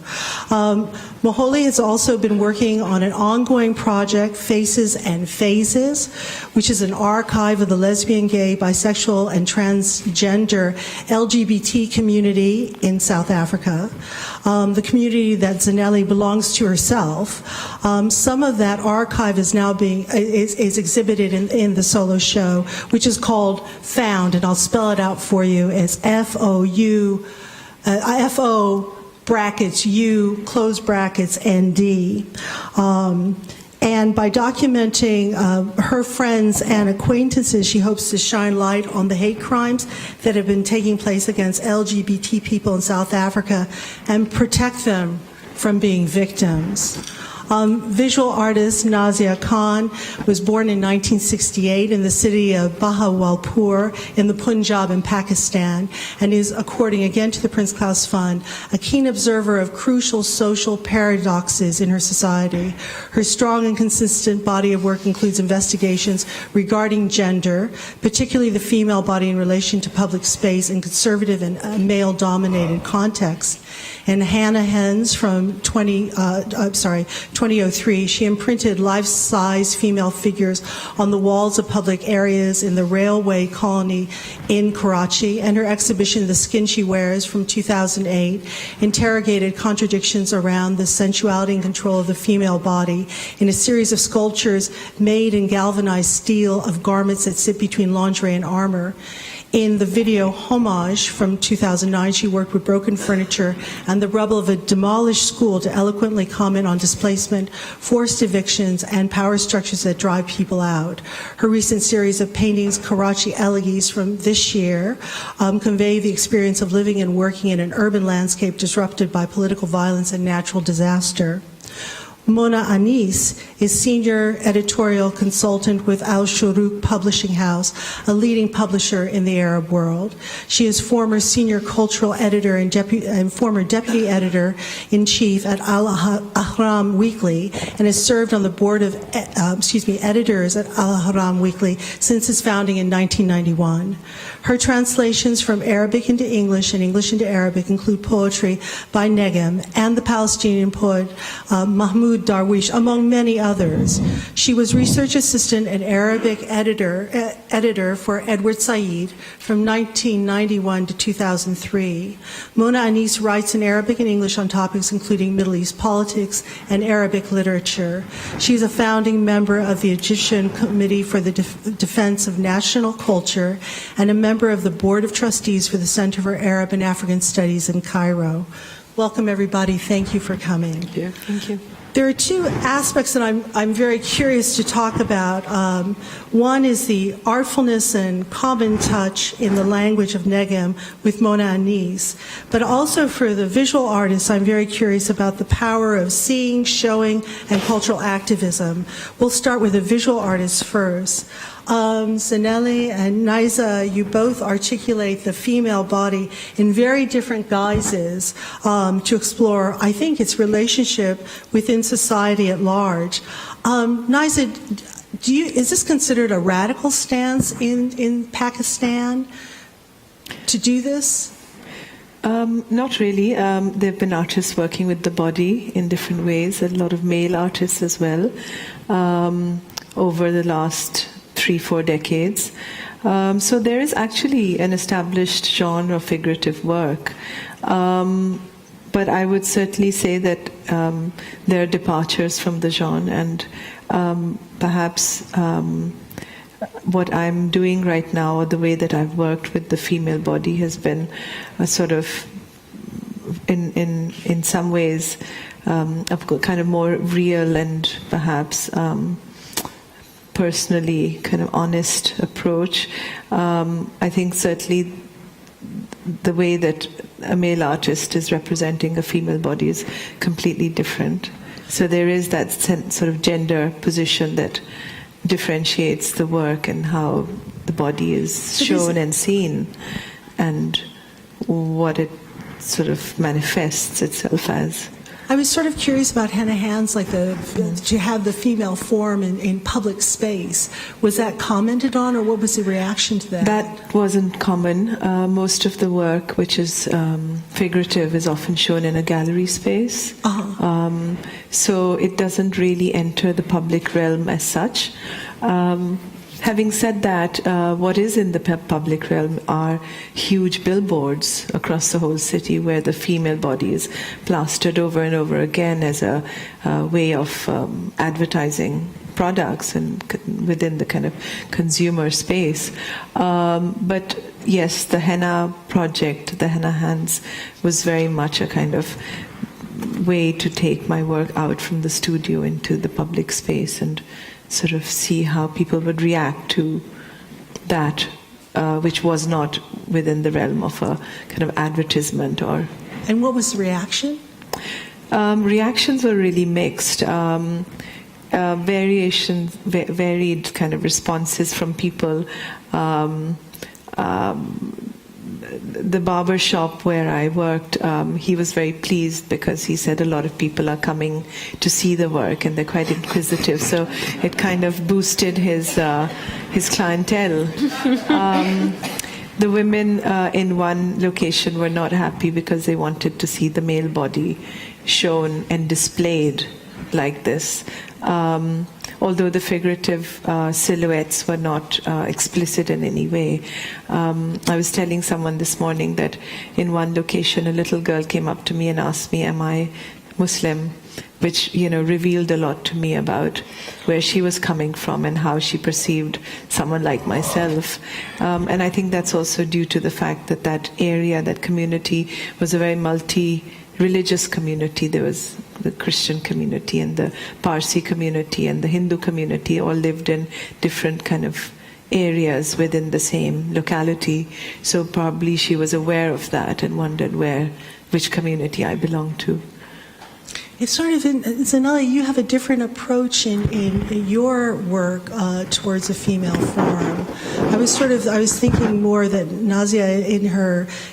[SPEAKER 2] Muholi has also been working on an ongoing project, Faces and Phases, which is an archive of the lesbian, gay, bisexual, and transgender LGBT community in South Africa, the community that Zanele belongs to herself. Some of that archive is now is exhibited in the solo show, which is called Found, and I'll spell it out for you as F-O brackets U, close brackets, ND. And by documenting her friends and acquaintances, she hopes to shine light on the hate crimes that have been taking place against LGBT people in South Africa and protect them from being victims. Visual artist Naiza Khan was born in 1968 in the city of Bahawalpur in the Punjab in Pakistan, and is, according again to the Prince Claus Fund, a keen observer of crucial social paradoxes in her society. Her strong and consistent body of work includes investigations regarding gender, particularly the female body in relation to public space in conservative and male-dominated contexts. In Hannah Hens from 2003, she imprinted life-size female figures on the walls of public areas in the railway colony in Karachi, and her exhibition, The Skin She Wears, from 2008, interrogated contradictions around the sensuality and control of the female body in a series of sculptures made in galvanized steel of garments that sit between lingerie and armor. In the video Homage from 2009, she worked with broken furniture and the rubble of a demolished school to eloquently comment on displacement, forced evictions, and power structures that drive people out. Her recent series of paintings, Karachi Elegies from this year, convey the experience of living and working in an urban landscape disrupted by political violence and natural disaster. Mona Anis is senior editorial consultant with Al Shuruq Publishing House, a leading publisher in the Arab world. She is former senior cultural editor and former deputy editor-in-chief at Al Ahram Weekly, and has served on the board of editors at Al Ahram Weekly since its founding in 1991. Her translations from Arabic into English and English into Arabic include poetry by Negm and the Palestinian poet Mahmoud Darwish, among many others. She was research assistant and Arabic editor for Edward Said from 1991 to 2003. Mona Anis writes in Arabic and English on topics including Middle East politics and Arabic literature. She is a founding member of the Egyptian Committee for the Defense of National Culture and a member of the Board of Trustees for the Center for Arab and African Studies in Cairo. Welcome, everybody. Thank you for coming.
[SPEAKER 1] Thank you.
[SPEAKER 2] There are two aspects that I'm very curious to talk about. One is the artfulness and common touch in the language of Negm with Mona Anis. But also for the visual artists, I'm very curious about the power of seeing, showing, and cultural activism. We'll start with the visual artists first. Zanele and Naiza, you both articulate the female body in very different guises to explore, I think, its relationship within society at large. Naiza, is this considered a radical stance in Pakistan to do this?
[SPEAKER 15] Not really. There have been artists working with the body in different ways, a lot of male artists as well, over the last 3-4 decades. So there is actually an established genre of figurative work. But I would certainly say that there are departures from the genre, and perhaps what I'm doing right now, or the way that I've worked with the female body, has been a sort of, in some ways, a kind of more real and perhaps personally kind of honest approach. I think certainly the way that a male artist is representing a female body is completely different. So there is that sort of gender position that differentiates the work and how the body is shown and seen, and what it sort of manifests itself as.
[SPEAKER 2] I was sort of curious about henna hands, like to have the female form in public space. Was that commented on, or what was the reaction to that?
[SPEAKER 15] That wasn't common. Most of the work, which is figurative, is often shown in a gallery space. So it doesn't really enter the public realm as such. Having said that, what is in the public realm are huge billboards across the whole city where the female body is plastered over and over again as a way of advertising products and within the kind of consumer space. But yes, the henna project, the henna hands, was very much a kind of way to take my work out from the studio into the public space and sort of see how people would react to that, which was not within the realm of a kind of advertisement.
[SPEAKER 2] And what was the reaction?
[SPEAKER 15] Reactions were really mixed. Varied kind of responses from people. The barber shop where I worked, he was very pleased because he said a lot of people are coming to see the work and they're quite inquisitive. So it kind of boosted his clientele. The women in one location were not happy because they wanted to see the male body shown and displayed like this. Although the figurative silhouettes were not explicit in any way. I was telling someone this morning that in one location a little girl came up to me and asked me, am I Muslim? Which, revealed a lot to me about where she was coming from and how she perceived someone like myself. And I think that's also due to the fact that that area, that community, was a very multi-religious community. There was the Christian community and the Parsi community and the Hindu community all lived in different kind of areas within the same locality. So probably she was aware of that and wondered which community I belonged to.
[SPEAKER 2] It's sort of, Zanele, you have a different approach in your work towards a female form. I was thinking more that Naiza,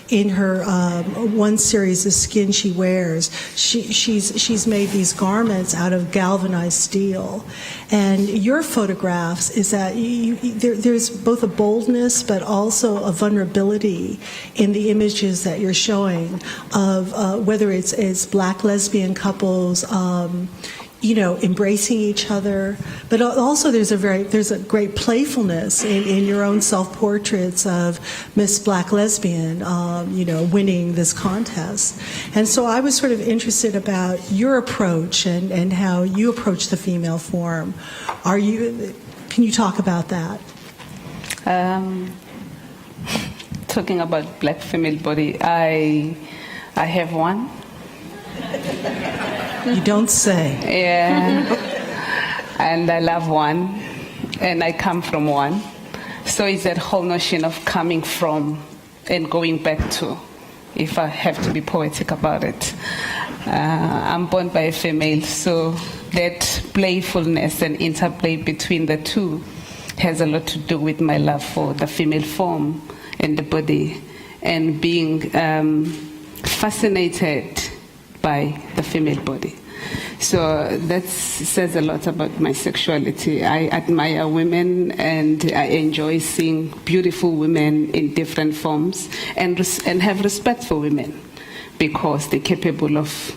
[SPEAKER 2] in her one series, The Skin She Wears, she's made these garments out of galvanized steel. And your photographs is that there's both a boldness but also a vulnerability in the images that you're showing of whether it's black lesbian couples, embracing each other, but also there's a great playfulness in your own self-portraits of Miss Black Lesbian, winning this contest. And so I was sort of interested about your approach and how you approach the female form. Can you talk about that?
[SPEAKER 16] Talking about black female body, I have one.
[SPEAKER 2] You don't say.
[SPEAKER 16] Yeah. And I love one, and I come from one. So it's that whole notion of coming from and going back to, if I have to be poetic about it. I'm born by a female, so that playfulness and interplay between the two has a lot to do with my love for the female form and the body, and being fascinated by the female body. So that says a lot about my sexuality. I admire women, and I enjoy seeing beautiful women in different forms, and have respect for women because they're capable of,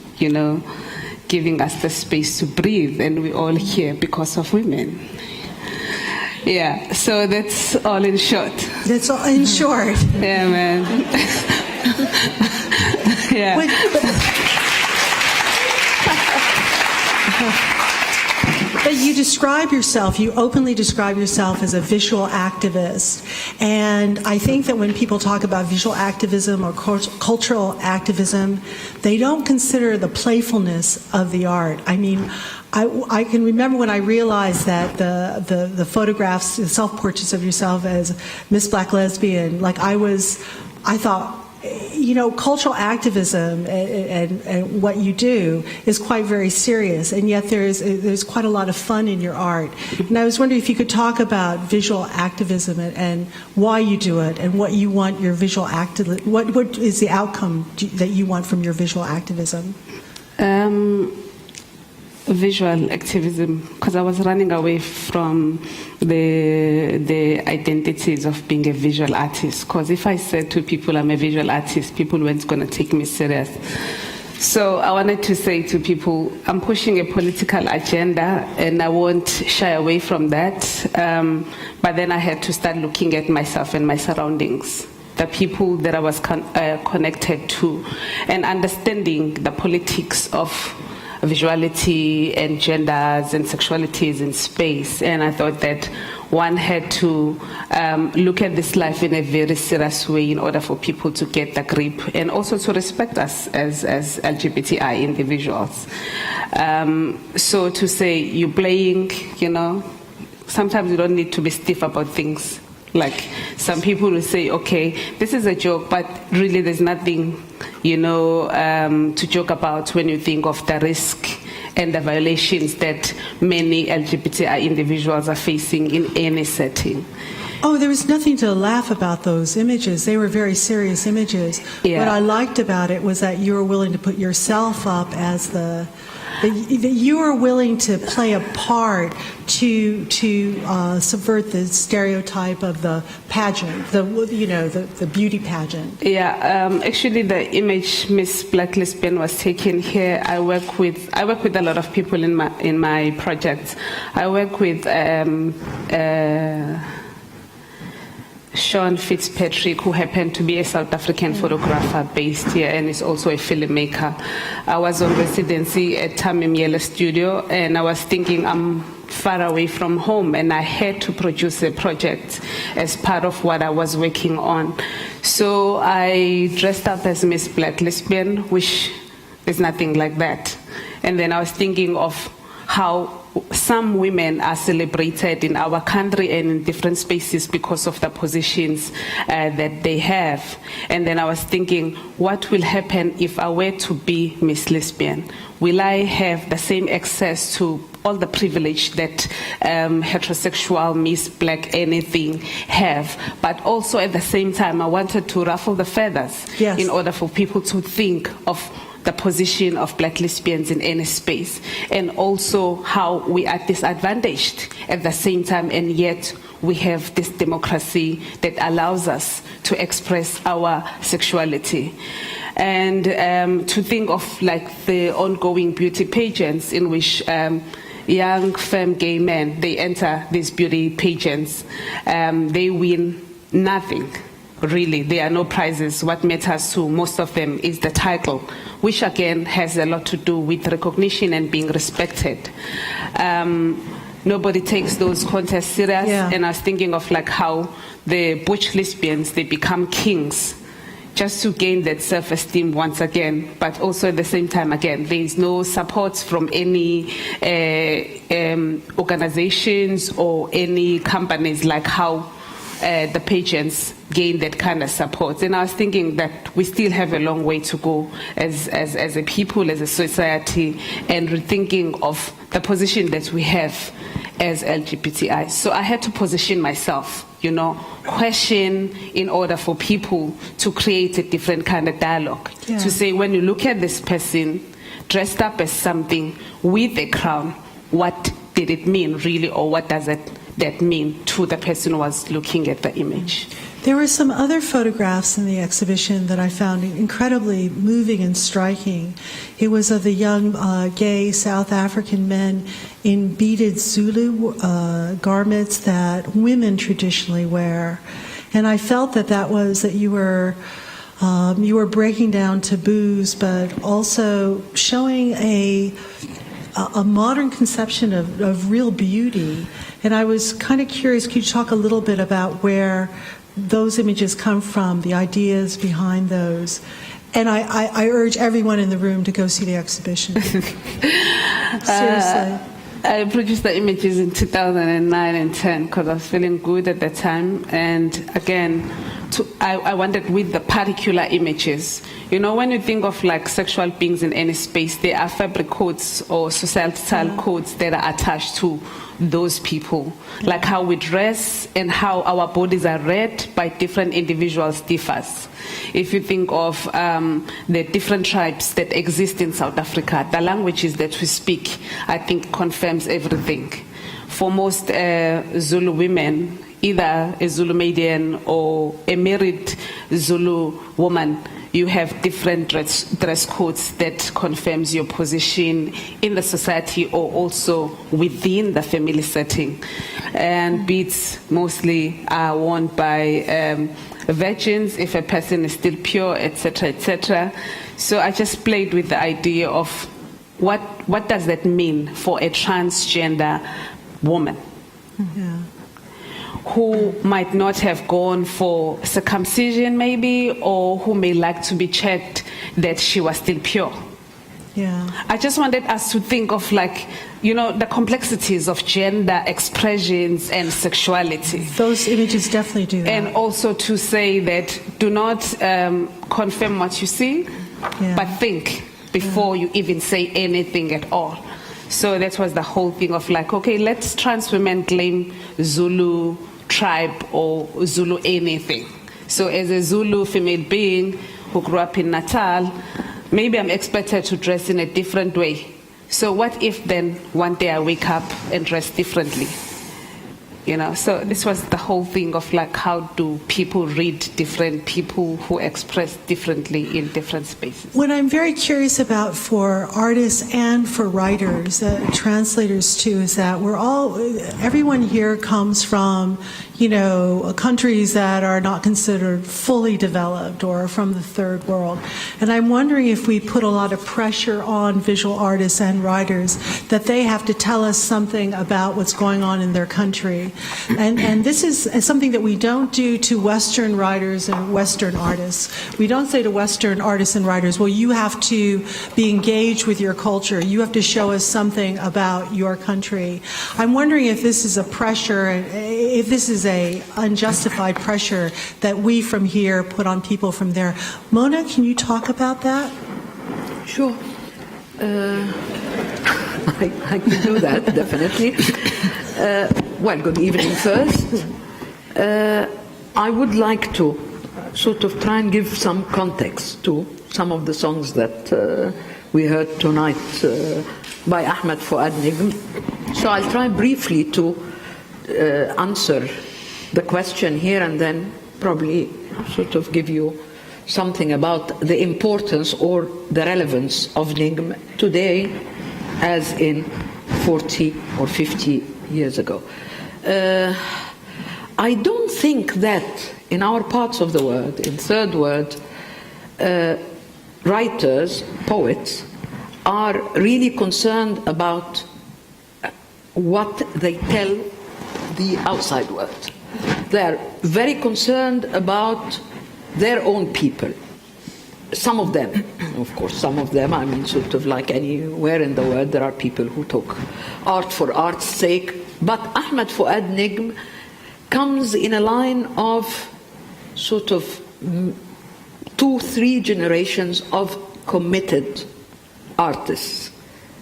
[SPEAKER 16] giving us the space to breathe, and we're all here because of women. Yeah, so that's all in short.
[SPEAKER 2] That's all in short.
[SPEAKER 16] Yeah, man. Yeah.
[SPEAKER 2] But you describe yourself, you openly describe yourself as a visual activist. And I think that when people talk about visual activism or cultural activism, they don't consider the playfulness of the art. I mean, I can remember when I realized that the photographs, the self-portraits of yourself as Miss Black Lesbian, I thought, cultural activism and what you do is quite very serious, and yet there's quite a lot of fun in your art. And I was wondering if you could talk about visual activism and why you do it, and what you want your visual activism, what is the outcome that you want from your visual activism?
[SPEAKER 16] Visual activism, because I was running away from the identities of being a visual artist. Because if I said to people I'm a visual artist, people weren't going to take me serious. So I wanted to say to people, I'm pushing a political agenda, and I won't shy away from that. But then I had to start looking at myself and my surroundings, the people that I was connected to, and understanding the politics of visuality and genders and sexualities in space. And I thought that one had to look at this life in a very serious way in order for people to get the grip, and also to respect us as LGBTI individuals. So to say you're playing, sometimes you don't need to be stiff about things. Like some people will say, okay, this is a joke, but really there's nothing, to joke about when you think of the risk and the violations that many LGBTI individuals are facing in any setting.
[SPEAKER 2] Oh, there was nothing to laugh about those images. They were very serious images. Yeah. What I liked about it was that you were willing to put yourself up as that you were willing to play a part to subvert the stereotype of the pageant, the beauty pageant.
[SPEAKER 16] Yeah, actually, the image Miss Black Lesbian was taken here. I work with a lot of people in my projects. I work with Sean Fitzpatrick, who happened to be a South African photographer based here and is also a filmmaker. I was on residency at Tamim Yele Studio, and I was thinking I'm far away from home, and I had to produce a project as part of what I was working on. So I dressed up as Miss Black Lesbian, which is nothing like that. And then I was thinking of how some women are celebrated in our country and in different spaces because of the positions that they have. And then I was thinking, what will happen if I were to be Miss Lesbian? Will I have the same access to all the privilege that heterosexual Miss Black anything have? But also at the same time, I wanted to ruffle the feathers in order for people to think of the position of Black lesbians in any space, and also how we are disadvantaged at the same time, and yet we have this democracy that allows us to express our sexuality. And to think of like the ongoing beauty pageants in which young femme gay men, they enter these beauty pageants, they win nothing. Really, there are no prizes. What matters to most of them is the title, which again has a lot to do with recognition and being respected. Nobody takes those contests serious, and I was thinking of like how the butch lesbians, they become kings just to gain that self-esteem once again, but also at the same time, again, there is no support from any organizations or any companies like how the pageants gain that kind of support. And I was thinking that we still have a long way to go as a people, as a society, and rethinking of the position that we have as LGBTI. So I had to position myself, question in order for people to create a different kind of dialogue. To say, when you look at this person, dressed up as something with a crown, what did it mean really, or what does that mean to the person who was looking at the image?
[SPEAKER 2] There were some other photographs in the exhibition that I found incredibly moving and striking. It was of the young gay South African men in beaded Zulu garments that women traditionally wear. And I felt that you were breaking down taboos, but also showing a modern conception of real beauty. And I was kind of curious, could you talk a little bit about where those images come from, the ideas behind those? And I urge everyone in the room to go see the exhibition. Seriously.
[SPEAKER 16] I produced the images in 2009 and 10 because I was feeling good at the time. And again, I wanted with the particular images. You know, when you think of like sexual beings in any space, there are fabric codes or societal codes that are attached to those people. Like how we dress and how our bodies are read by different individuals differs. If you think of the different tribes that exist in South Africa, the languages that we speak, I think confirms everything. For most Zulu women, either a Zulu maiden or a married Zulu woman, you have different dress codes that confirms your position in the society or also within the family setting. And beads mostly are worn by virgins if a person is still pure, etc., etc. So I just played with the idea of what does that mean for a transgender woman?
[SPEAKER 2] Yeah.
[SPEAKER 16] Who might not have gone for circumcision maybe, or who may like to be checked that she was still pure.
[SPEAKER 2] Yeah.
[SPEAKER 16] I just wanted us to think of the complexities of gender expressions and sexuality.
[SPEAKER 2] Those images definitely do that.
[SPEAKER 16] And also to say that do not confirm what you see, but think before you even say anything at all. So that was the whole thing of okay, let's trans women claim Zulu tribe or Zulu anything. So as a Zulu female being who grew up in Natal, maybe I'm expected to dress in a different way. So what if then one day I wake up and dress differently? So this was the whole thing of how do people read different people who express differently in different spaces.
[SPEAKER 2] What I'm very curious about for artists and for writers, translators too, is that everyone here comes from, countries that are not considered fully developed or from the third world. And I'm wondering if we put a lot of pressure on visual artists and writers that they have to tell us something about what's going on in their country. And this is something that we don't do to Western writers and Western artists. We don't say to Western artists and writers, well, you have to be engaged with your culture. You have to show us something about your country. I'm wondering if this is a pressure, if this is a unjustified pressure that we from here put on people from there. Mona, can you talk about that?
[SPEAKER 17] Sure. I can do that, definitely. Well, good evening first. I would like to sort of try and give some context to some of the songs that we heard tonight by Ahmed Fouad Negm. So I'll try briefly to answer the question here and then probably sort of give you something about the importance or the relevance of Negm today as in 40 or 50 years ago. I don't think that in our parts of the world, in third world, writers, poets, are really concerned about what they tell the outside world. They're very concerned about their own people. Some of them, of course, some of them, I mean, sort of like anywhere in the world, there are people who talk art for art's sake. But Ahmed Fouad Negm comes in a line of sort of 2-3 generations of committed artists.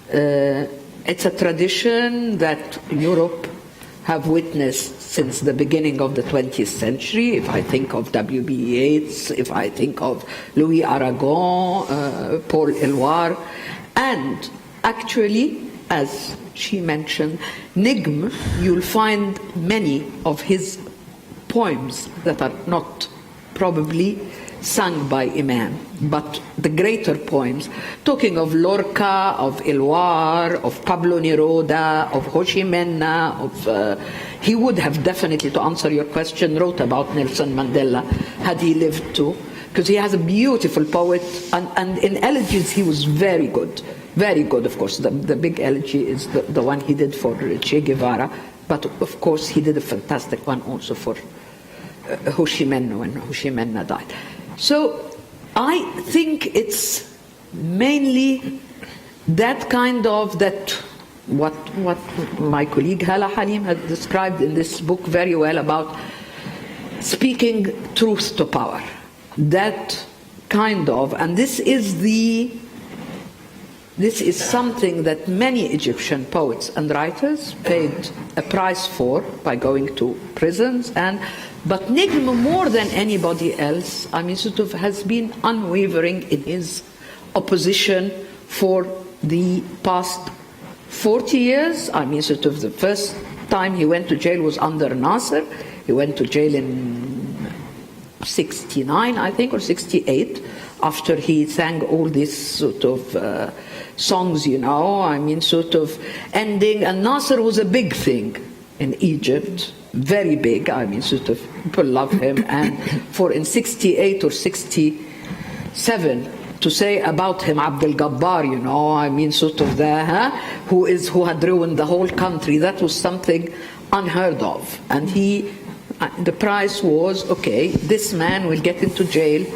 [SPEAKER 17] It's a tradition that Europe have witnessed since the beginning of the 20th century. If I think of W.B. Yeats, if I think of Louis Aragon, Paul Eluard, And actually, as she mentioned, Negm, you'll find many of his poems that are not probably sung by Imam, but the greater poems, talking of Lorca, of Elwar, of Pablo Neruda, of Ho Chi Minh, he would have definitely, to answer your question, wrote about Nelson Mandela had he lived too, because he has a beautiful poet, and in elegies he was very good. Very good, of course. The big elegy is the one he did for Che Guevara, but of course he did a fantastic one also for Ho Chi Minh when Ho Chi Minh died. So I think it's mainly that kind of, that what my colleague Hala Halim had described in this book very well about speaking truth to power. That kind of, and this is something that many Egyptian poets and writers paid a price for by going to prisons. But Negm, more than anybody else, I mean, sort of has been unwavering in his opposition for the past 40 years. I mean, sort of the first time he went to jail was under Nasser. He went to jail in 69, I think, or 68, after he sang all these sort of songs, you know, I mean, sort of ending. And Nasser was a big thing in Egypt, very big. I mean, sort of people love him. And for in 68 or 67, to say about him, Abdel Gabbar, you know, I mean, sort of who had ruined the whole country, that was something unheard of. And the price was, okay, this man will get into jail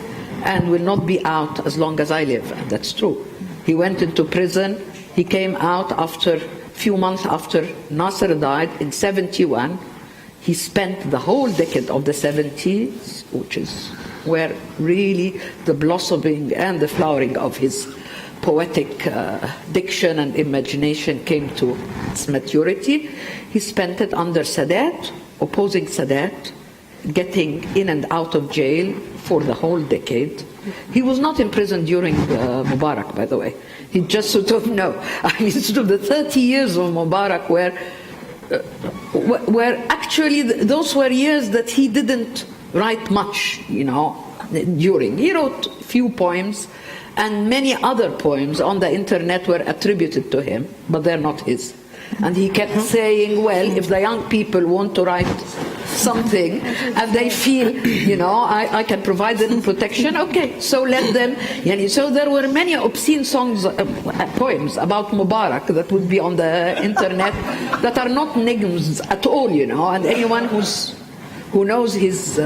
[SPEAKER 17] and will not be out as long as I live. And that's true. He went into prison. He came out after a few months after Nasser died in 71. He spent the whole decade of the 70s, which is where really the blossoming and the flowering of his poetic diction and imagination came to its maturity. He spent it under Sadat, opposing Sadat, getting in and out of jail for the whole decade. He was not in prison during Mubarak, by the way. He just sort of, no. I mean, sort of the 30 years of Mubarak where actually those were years that he didn't write much, you know, during. He wrote a few poems, and many other poems on the internet were attributed to him, but they're not his. And he kept saying, well, if the young people want to write something and they feel, you know, I can provide them protection, okay, so let them. So there were many obscene songs, poems about Mubarak that would be on the internet that are not Negm's at all, you know, and anyone who knows his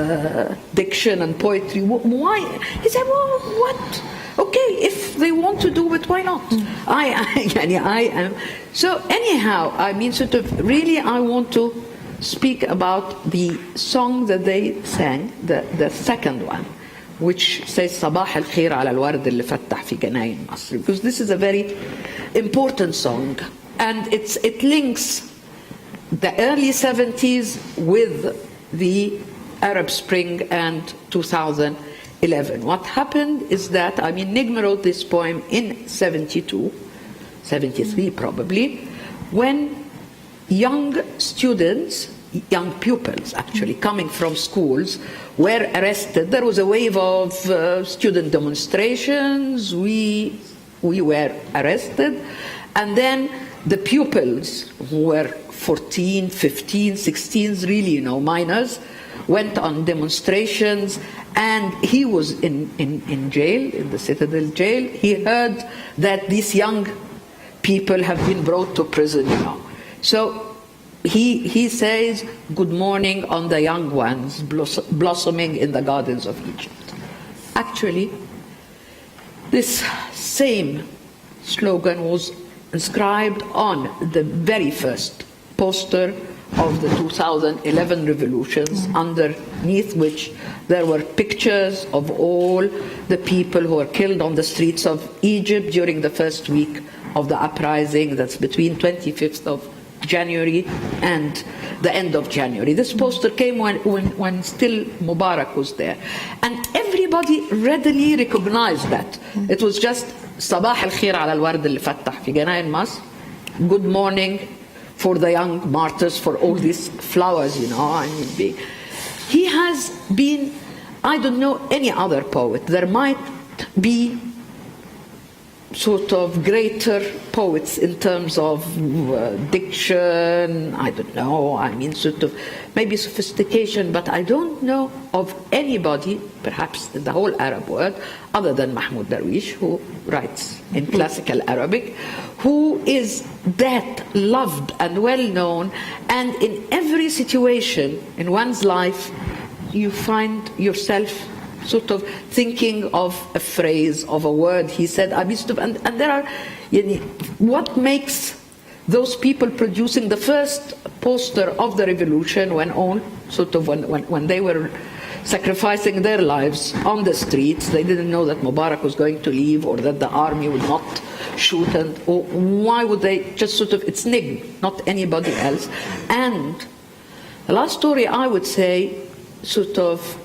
[SPEAKER 17] diction and poetry, why? He said, well, what? Okay, if they want to do it, why not? I am. So anyhow, I mean, sort of, really, I want to speak about the song that they sang, the second one, which says صباح الخير على الورد اللي فتح في جناين مصر, because this is a very important song, and it links the early 70s with the Arab Spring and 2011. What happened is that, I mean, Negm wrote this poem in 72, 73 probably, when young students, young pupils actually, coming from schools were arrested. There was a wave of student demonstrations. We were arrested. And then the pupils, who were 14, 15, 16s, really, you know, minors, went on demonstrations, and he was in jail, in the Citadel jail. He heard that these young people have been brought to prison, you know. So he says, good morning on the young ones blossoming in the gardens of Egypt. Actually, this same slogan was inscribed on the very first poster of the 2011 revolutions, underneath which there were pictures of all the people who were killed on the streets of Egypt during the first week of the uprising. That's between 25th of January and the end of January. This poster came when still Mubarak was there. And everybody readily recognized that. It was just صباح الخير على الورد اللي فتح في جناين مصر. Good morning for the young martyrs, for all these flowers, you know. I mean, he has been, I don't know any other poet. There might be sort of greater poets in terms of diction, I don't know, I mean sort of maybe sophistication, but I don't know of anybody, perhaps in the whole Arab world, other than Mahmoud Darwish, who writes in classical Arabic, who is that loved and well known, and in every situation in one's life you find yourself sort of thinking of a phrase, of a word he said, and there are, what makes those people producing the first poster of the revolution when they were sacrificing their lives on the streets, they didn't know that Mubarak was going to leave or that the army would not shoot, and why would they just sort of, it's Negm, not anybody else. And the last story I would say sort of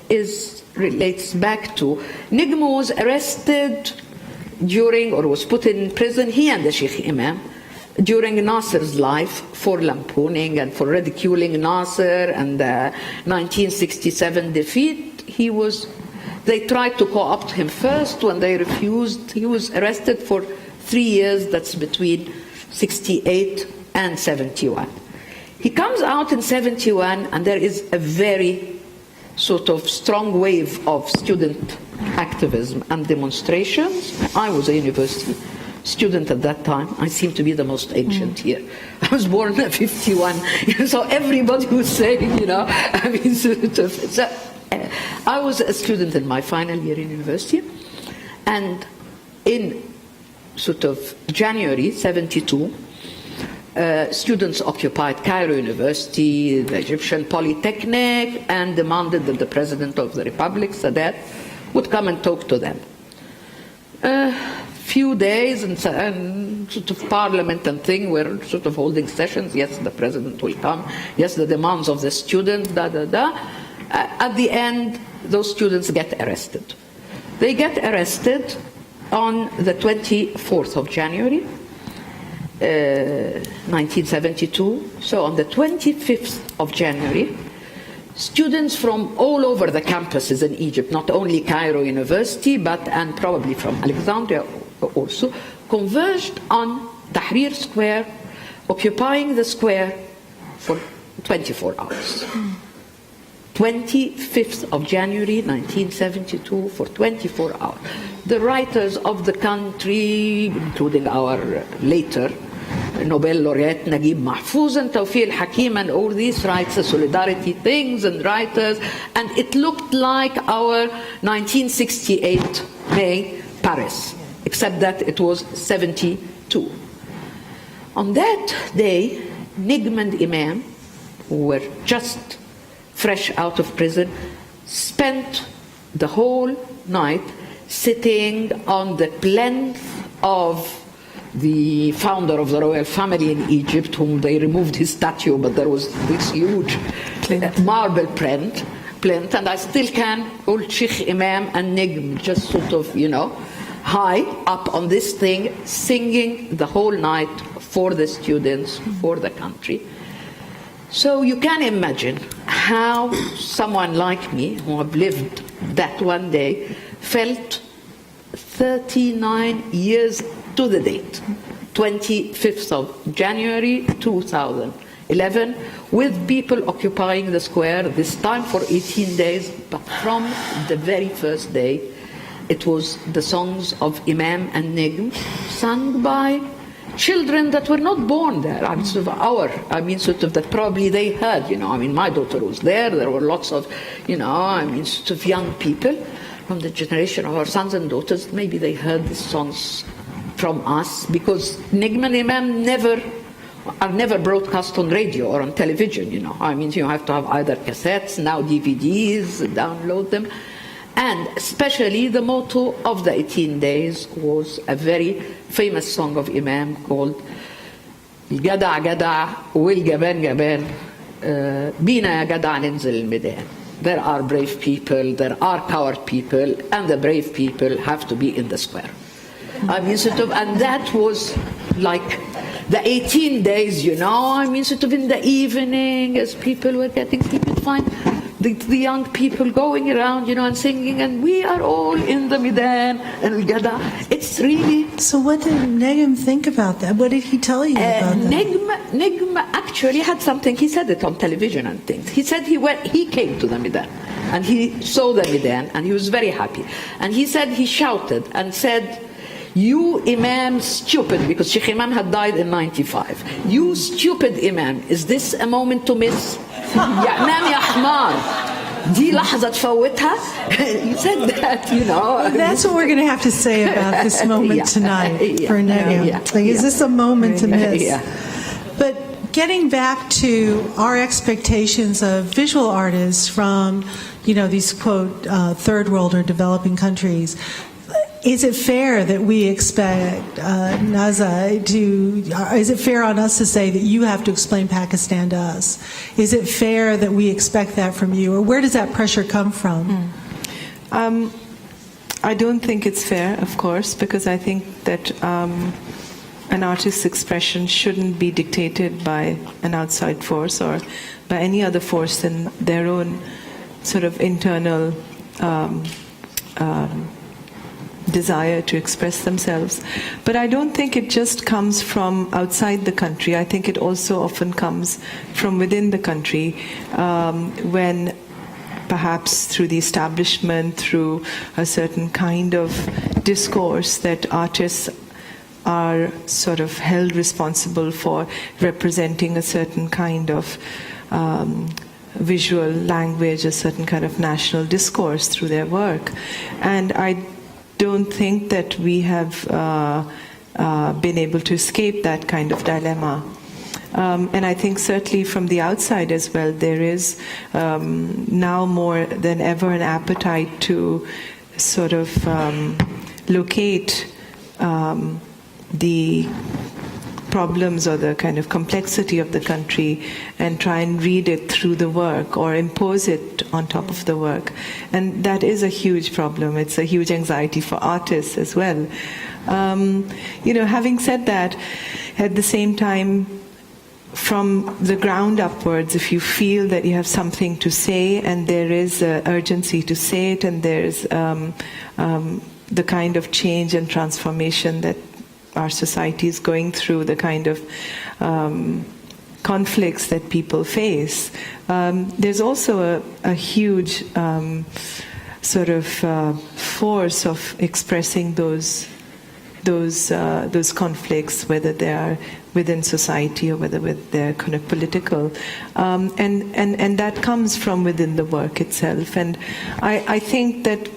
[SPEAKER 17] relates back to Negm was arrested during, or was put in prison, he and the Sheikh Imam, during Nasser's life for lampooning and for ridiculing Nasser and the 1967 defeat. They tried to co-opt him first. When they refused, he was arrested for 3 years, that's between 68 and 71. He comes out in 71 and there is a very sort of strong wave of student activism and demonstrations. I was a university student at that time. I seem to be the most ancient here. I was born in 51, so everybody was saying, you know, I mean, sort of. So, I was a student in my final year in university, and in sort of January 72, students occupied Cairo University, the Egyptian Polytechnic, and demanded that the President of the Republic, Sadat, would come and talk to them. Few days and sort of parliament and thing were sort of holding sessions. Yes, the President will come. Yes, the demands of the student, At the end, those students get arrested. They get arrested on the 24th of January, 1972. So on the 25th of January, students from all over the campuses in Egypt, not only Cairo University, and probably from Alexandria also, converged on Tahrir Square, occupying the square for 24 hours. 25th of January 1972 for 24 hours. The writers of the country, including our later Nobel laureate Naguib Mahfouz and Tawfiq al-Hakim and all these writes solidarity things and writers, and it looked like our 1968 May Paris, except that it was 72. On that day, Negm and Imam, who were just fresh out of prison, spent the whole night sitting on the plinth of the founder of the royal family in Egypt, whom they removed his statue, but there was this huge marble plinth, and I still can, old Sheikh Imam and Negm just sort of, you know, high up on this thing, singing the whole night for the students, for the country. So you can imagine how someone like me, who have lived that one day, felt 39 years to the date, 25th of January 2011, with people occupying the square, this time for 18 days, but from the very first day, it was the songs of Imam and Negm, sung by children that were not born there. I mean, sort of that probably they heard, you know, I mean, my daughter was there were lots of, you know, I mean, sort of young people from the generation of our sons and daughters, maybe they heard these songs from us, because Negm and Imam are never broadcast on radio or on television, you know. I mean, you have to have either cassettes, now DVDs, download them. And especially the motto of the 18 days was a very famous song of Imam called الجدع جدع والجبان جبان بينا يا جدع ننزل الميدان. There are brave people, there are coward people, and the brave people have to be in the square. I mean, sort of, and that was like the 18 days, you know, I mean, sort of in the evening, as people were getting, people find the young people going around, you know, and singing, and we are all in the Midan and Al-Gada. It's really...
[SPEAKER 2] So what did Negm think about that? What did he tell you about that?
[SPEAKER 17] Negm actually had something, he said it on television and things. He said he came to the Midan, and he saw the Midan, and he was very happy. And he said, he shouted and said, you Imam stupid, because Sheikh Imam had died in 95. You stupid Imam, is this a moment to miss? يا إمام يا حمار دي لحظة تفوتها. He said that, you know.
[SPEAKER 2] That's what we're going to have to say about this moment tonight for Negm. Is this a moment to miss? But getting back to our expectations of visual artists from, you know, these, quote, third world or developing countries, is it fair that we expect Naiza to, is it fair on us to say that you have to explain Pakistan to us? Is it fair that we expect that from you? Or where does that pressure come from?
[SPEAKER 15] I don't think it's fair, of course, because I think that an artist's expression shouldn't be dictated by an outside force or by any other force than their own sort of internal desire to express themselves. But I don't think it just comes from outside the country. I think it also often comes from within the country, when perhaps through the establishment, through a certain kind of discourse that artists are sort of held responsible for representing a certain kind of visual language, a certain kind of national discourse through their work. And I don't think that we have been able to escape that kind of dilemma. And I think certainly from the outside as well, there is now more than ever an appetite to sort of locate the problems or the kind of complexity of the country and try and read it through the work or impose it on top of the work. And that is a huge problem. It's a huge anxiety for artists as well. You know, having said that, at the same time, from the ground upwards, if you feel that you have something to say and there is an urgency to say it, and there's the kind of change and transformation that our society is going through, the kind of conflicts that people face, there's also a huge sort of force of expressing those conflicts, whether they are within society or whether they're kind of political, and that comes from within the work itself. And I think that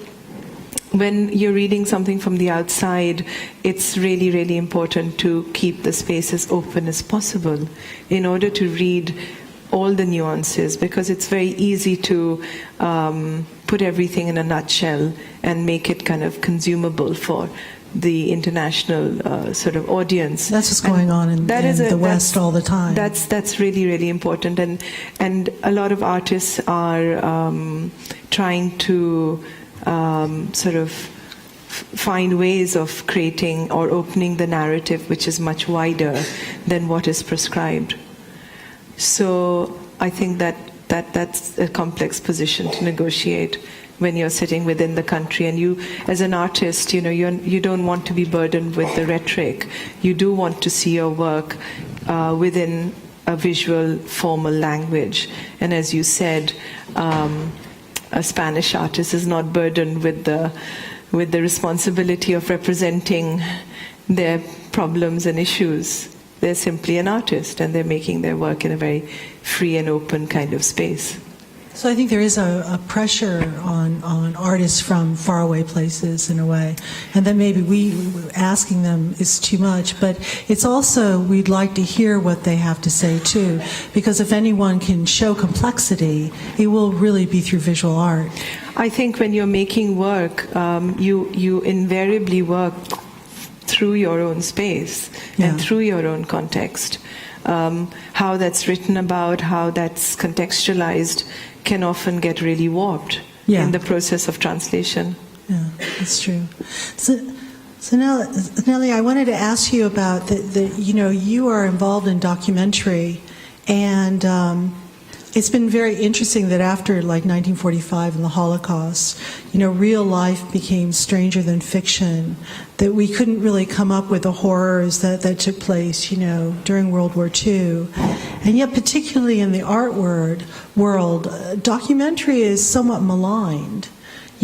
[SPEAKER 15] when you're reading something from the outside, it's really, really important to keep the space as open as possible in order to read all the nuances, because it's very easy to put everything in a nutshell and make it kind of consumable for the international sort of audience.
[SPEAKER 2] That's what's going on in the West all the time.
[SPEAKER 15] That's really, really important, and a lot of artists are trying to sort of find ways of creating or opening the narrative which is much wider than what is prescribed. So I think that's a complex position to negotiate when you're sitting within the country, and you, as an artist, you know, you don't want to be burdened with the rhetoric. You do want to see your work within a visual, formal language. And as you said, a Spanish artist is not burdened with the responsibility of representing their problems and issues. They're simply an artist, and they're making their work in a very free and open kind of space.
[SPEAKER 2] So I think there is a pressure on artists from faraway places in a way, and that maybe we asking them is too much, but it's also we'd like to hear what they have to say too, because if anyone can show complexity, it will really be through visual art.
[SPEAKER 15] I think when you're making work, you invariably work through your own space and through your own context. how that's written about, how that's contextualized, can often get really warped in the process of translation.
[SPEAKER 2] Yeah, that's true. So Nellie, I wanted to ask you about you are involved in documentary, and it's been very interesting that after 1945 and the Holocaust, real life became stranger than fiction, that we couldn't really come up with the horrors that took place, during World War II. And yet, particularly in the art world, documentary is somewhat maligned.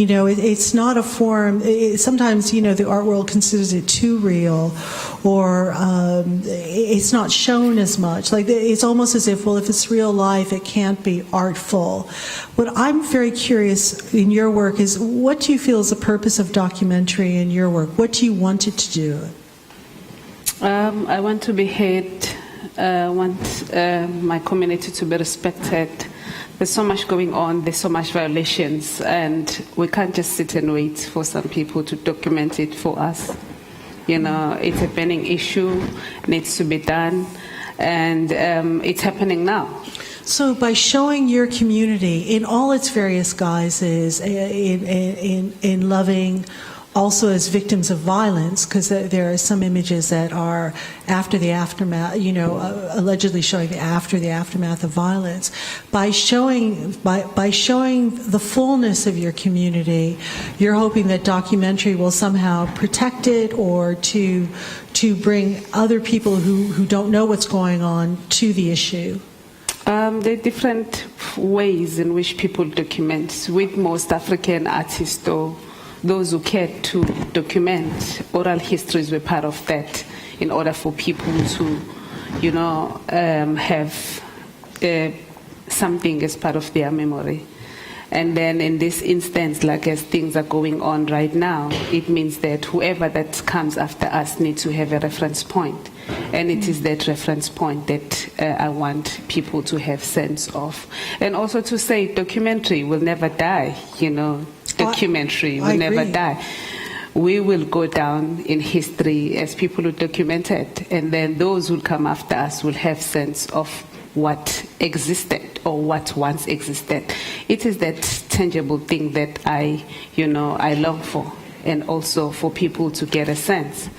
[SPEAKER 2] It's not a form. Sometimes, the art world considers it too real, or it's not shown as much. It's almost as if, well, if it's real life, it can't be artful. What I'm very curious in your work is, what do you feel is the purpose of documentary in your work? What do you want it to do?
[SPEAKER 16] I want to be heard. I want my community to be respected. There's so much going on, there's so much violations, and we can't just sit and wait for some people to document it for us. It's a burning issue, needs to be done, and it's happening now.
[SPEAKER 2] So by showing your community in all its various guises, in loving, also as victims of violence, because there are some images that are after the aftermath, allegedly showing the aftermath of violence. By showing the fullness of your community, you're hoping that documentary will somehow protect it, or to bring other people who don't know what's going on to the issue.
[SPEAKER 16] There are different ways in which people document. With most African artists, though, those who cared to document oral histories were part of that, in order for people to, have something as part of their memory. And then in this instance, as things are going on right now, it means that whoever that comes after us needs to have a reference point. And it is that reference point that I want people to have sense of. And also to say documentary will never die, documentary will never die. We will go down in history as people who documented, and then those who come after us will have sense of what existed or what once existed. It is that tangible thing that I long for, and also for people to get a sense.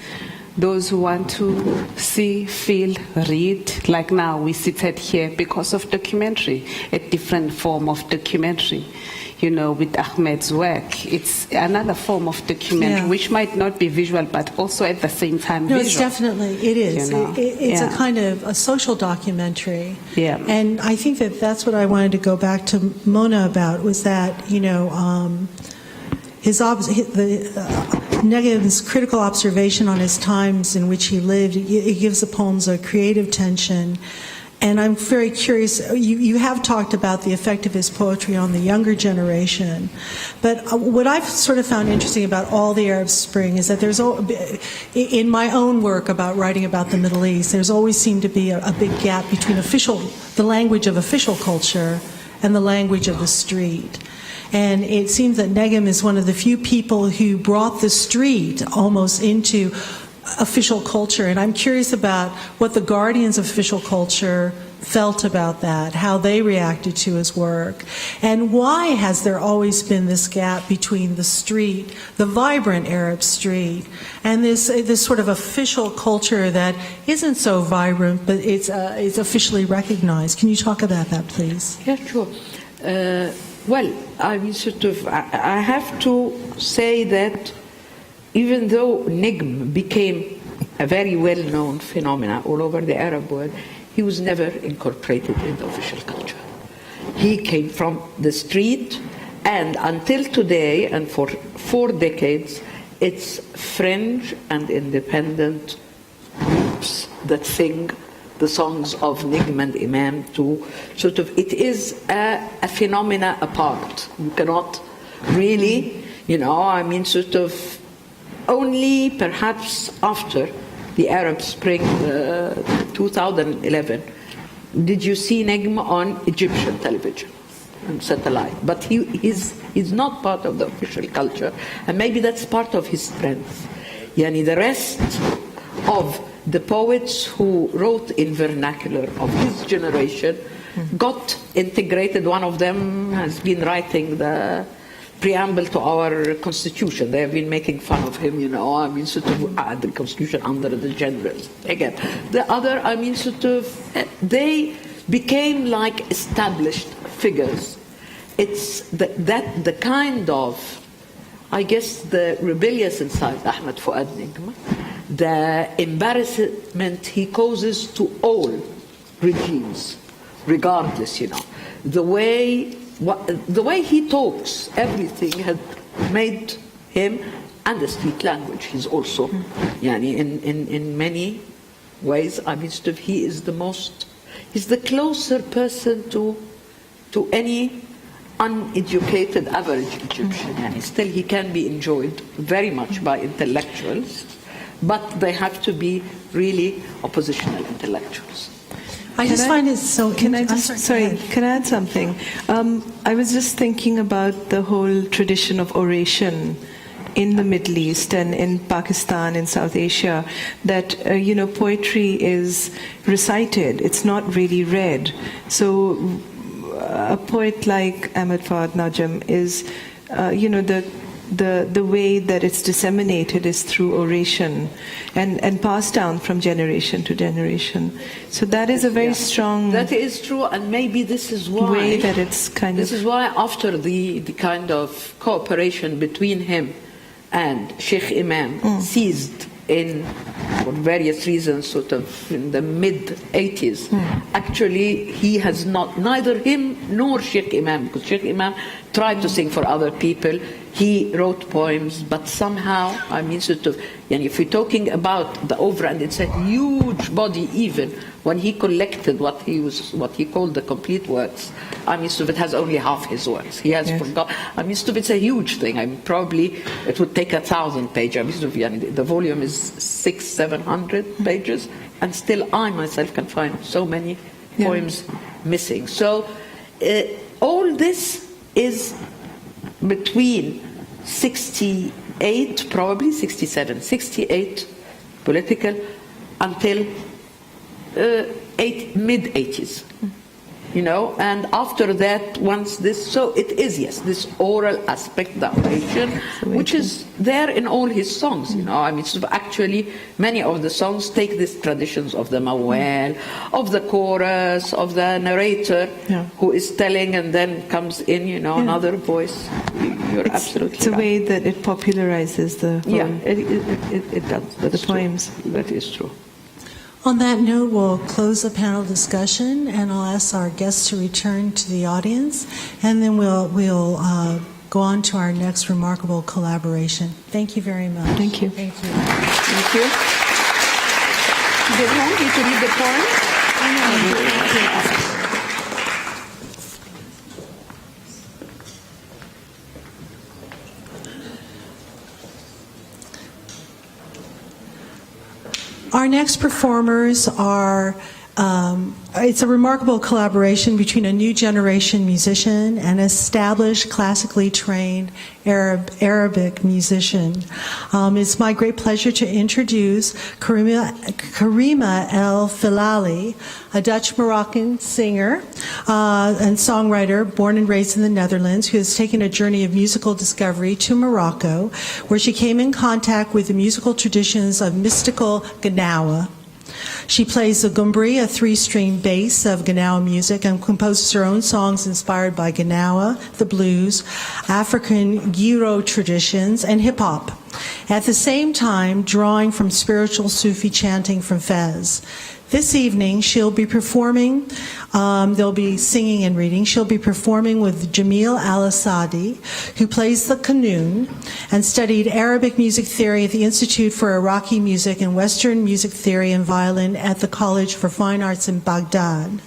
[SPEAKER 16] Those who want to see, feel, read, like now we seated here because of documentary, a different form of documentary. With Ahmed's work, it's another form of documentary, which might not be visual, but also at the same time visual.
[SPEAKER 2] No, it's definitely, it is. It's a kind of a social documentary.
[SPEAKER 16] Yeah.
[SPEAKER 2] And I think that's what I wanted to go back to Mona about, was that, Negm's critical observation on his times in which he lived, it gives the poems a creative tension. And I'm very curious, you have talked about the effect of his poetry on the younger generation, but what I've sort of found interesting about all the Arab Spring is that in my own work about writing about the Middle East, there's always seemed to be a big gap between the language of official culture and the language of the street. And it seems that Negm is one of the few people who brought the street almost into official culture, and I'm curious about what the guardians of official culture felt about that, how they reacted to his work, and why has there always been this gap between the street, the vibrant Arab street, and this sort of official culture that isn't so vibrant, but it's officially recognized. Can you talk about that, please?
[SPEAKER 17] Yeah, sure. Well, I mean, I have to say that even though Negm became a very well-known phenomenon all over the Arab world, he was never incorporated in the official culture. He came from the street, and until today, and for 4 decades, it's fringe and independent groups that sing the songs of Negm and Imam to it is a phenomena apart. You cannot really, only perhaps after the Arab Spring 2011 did you see Negm on Egyptian television and satellite. But he's not part of the official culture, and maybe that's part of his strength. The rest of the poets who wrote in vernacular of his generation got integrated. One of them has been writing the preamble to our constitution. They have been making fun of him, I mean, sort of the constitution under the generals. Again, the other, I mean, sort of, they became like established figures. It's the kind of, I guess, the rebellious inside Ahmed Fouad Negm, the embarrassment he causes to all regimes, regardless, the way he talks, everything had made him, and the street language. He's also, in many ways, I mean, he is he's the closer person to any uneducated average Egyptian, and still he can be enjoyed very much by intellectuals, but they have to be really oppositional intellectuals.
[SPEAKER 2] I just find it so.
[SPEAKER 15] Can I add something? I was just thinking about the whole tradition of oration in the Middle East and in Pakistan and South Asia, that poetry is recited; it's not really read. So a poet like Ahmed Fouad Negm is, the way that it's disseminated is through oration and passed down from generation to generation. So that is a very strong.
[SPEAKER 17] That is true, and maybe this is why
[SPEAKER 15] way that it's kind
[SPEAKER 17] this is why after the kind of cooperation between him and Sheikh Imam ceased for various reasons, sort of in the mid-80s. Actually, he has neither him nor Sheikh Imam, because Sheikh Imam tried to sing for other people. He wrote poems, but somehow, I mean, sort of, if we're talking about the overhand, it's a huge body. Even when he collected what he called the complete works, I mean, sort of, it has only half his works. He has forgotten. I mean, sort of, it's a huge thing. I mean, probably it would take 1,000 pages. I mean, sort of, the volume is 600-700 pages, and still I myself can find so many poems missing. So all this is between 68, probably 67, 68 political until mid-80s. And after that, once this, so it is, this oral aspect, the oration, which is there in all his songs, I mean, sort of actually, many of the songs take these traditions of the mawal, of the chorus, of the narrator, who is telling, and then comes in, another voice. You're absolutely
[SPEAKER 15] It's a way that it popularizes the
[SPEAKER 17] it does.
[SPEAKER 15] The poems.
[SPEAKER 17] That is true.
[SPEAKER 2] On that note, we'll close the panel discussion, and I'll ask our guests to return to the audience, and then we'll go on to our next remarkable collaboration. Thank you very much.
[SPEAKER 15] Thank you.
[SPEAKER 17] Thank you. Thank you. Did you want me to read the poem?
[SPEAKER 2] Our next performers are, it's a remarkable collaboration between a new generation musician and established classically trained Arabic musician. It's my great pleasure to introduce Karima el Fillali, a Dutch-Moroccan singer and songwriter born and raised in the Netherlands, who has taken a journey of musical discovery to Morocco, where she came in contact with the musical traditions of mystical Gnawa. She plays the gumbri, a three-string bass of Gnawa music, and composes her own songs inspired by Gnawa, the blues, African Giro traditions, and hip-hop. At the same time, drawing from spiritual Sufi chanting from Fez. This evening, she'll be performing, they'll be singing and reading. She'll be performing with Jamil Al-Asadi, who plays the qanun and studied Arabic music theory at the Institute for Iraqi Music and Western Music Theory and Violin at the College for Fine Arts in Baghdad.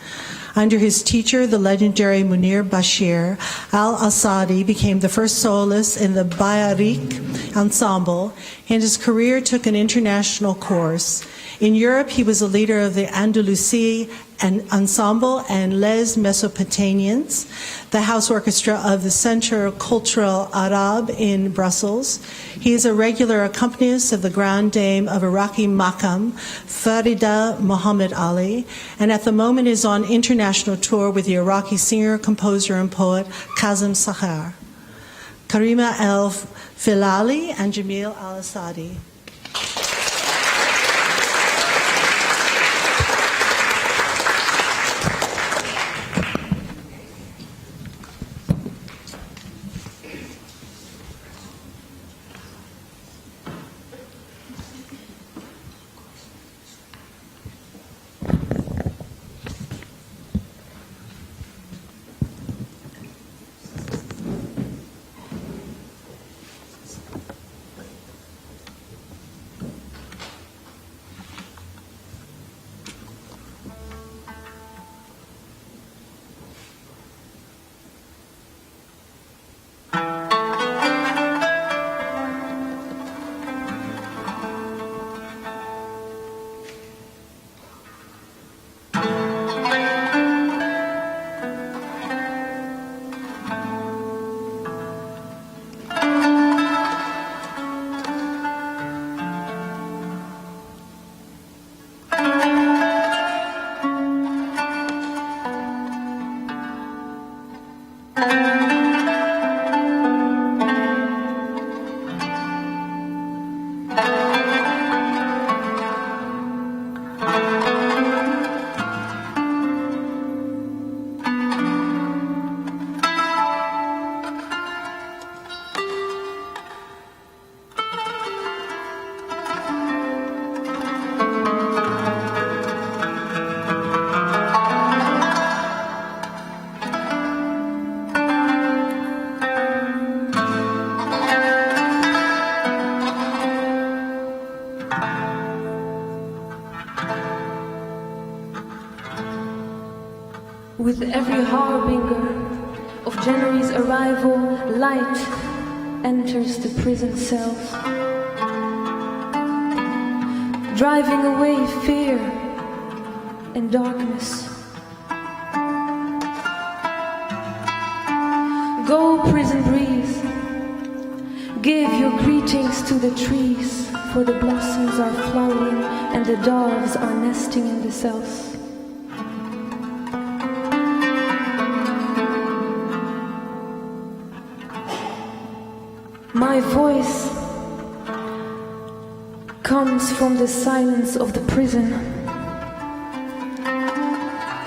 [SPEAKER 2] Under his teacher, the legendary Munir Bashir, Al-Asadi became the first soloist in the Bayarik ensemble, and his career took an international course. In Europe, he was a leader of the Andalusie Ensemble and Les Mesopotamians, the house orchestra of the Centre Culturel Arabe in Brussels. He is a regular accompanist of the Grand Dame of Iraqi Makam, Farida Muhammad Ali, and at the moment is on international tour with the Iraqi singer, composer, and poet Kazem Sahar, Karima el Fillali, and Jamil al-Asadi.
[SPEAKER 18] With every harbinger of January's arrival, light enters the prison cells, driving away fear and darkness. Go, prison breeze, give your greetings to the trees, for the blossoms are flowering and the doves are nesting in the cells. My voice comes from the silence of the prison.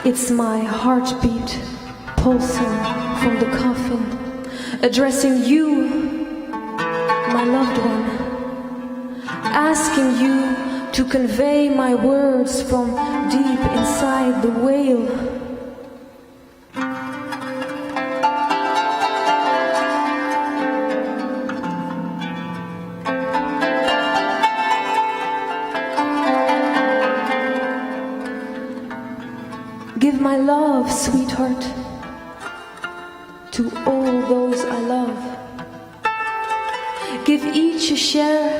[SPEAKER 18] It's my heartbeat pulsing from the coffin, addressing you, my loved one, asking you to convey my words from deep inside the whale. Give my love, sweetheart, to all those I love. Give each a share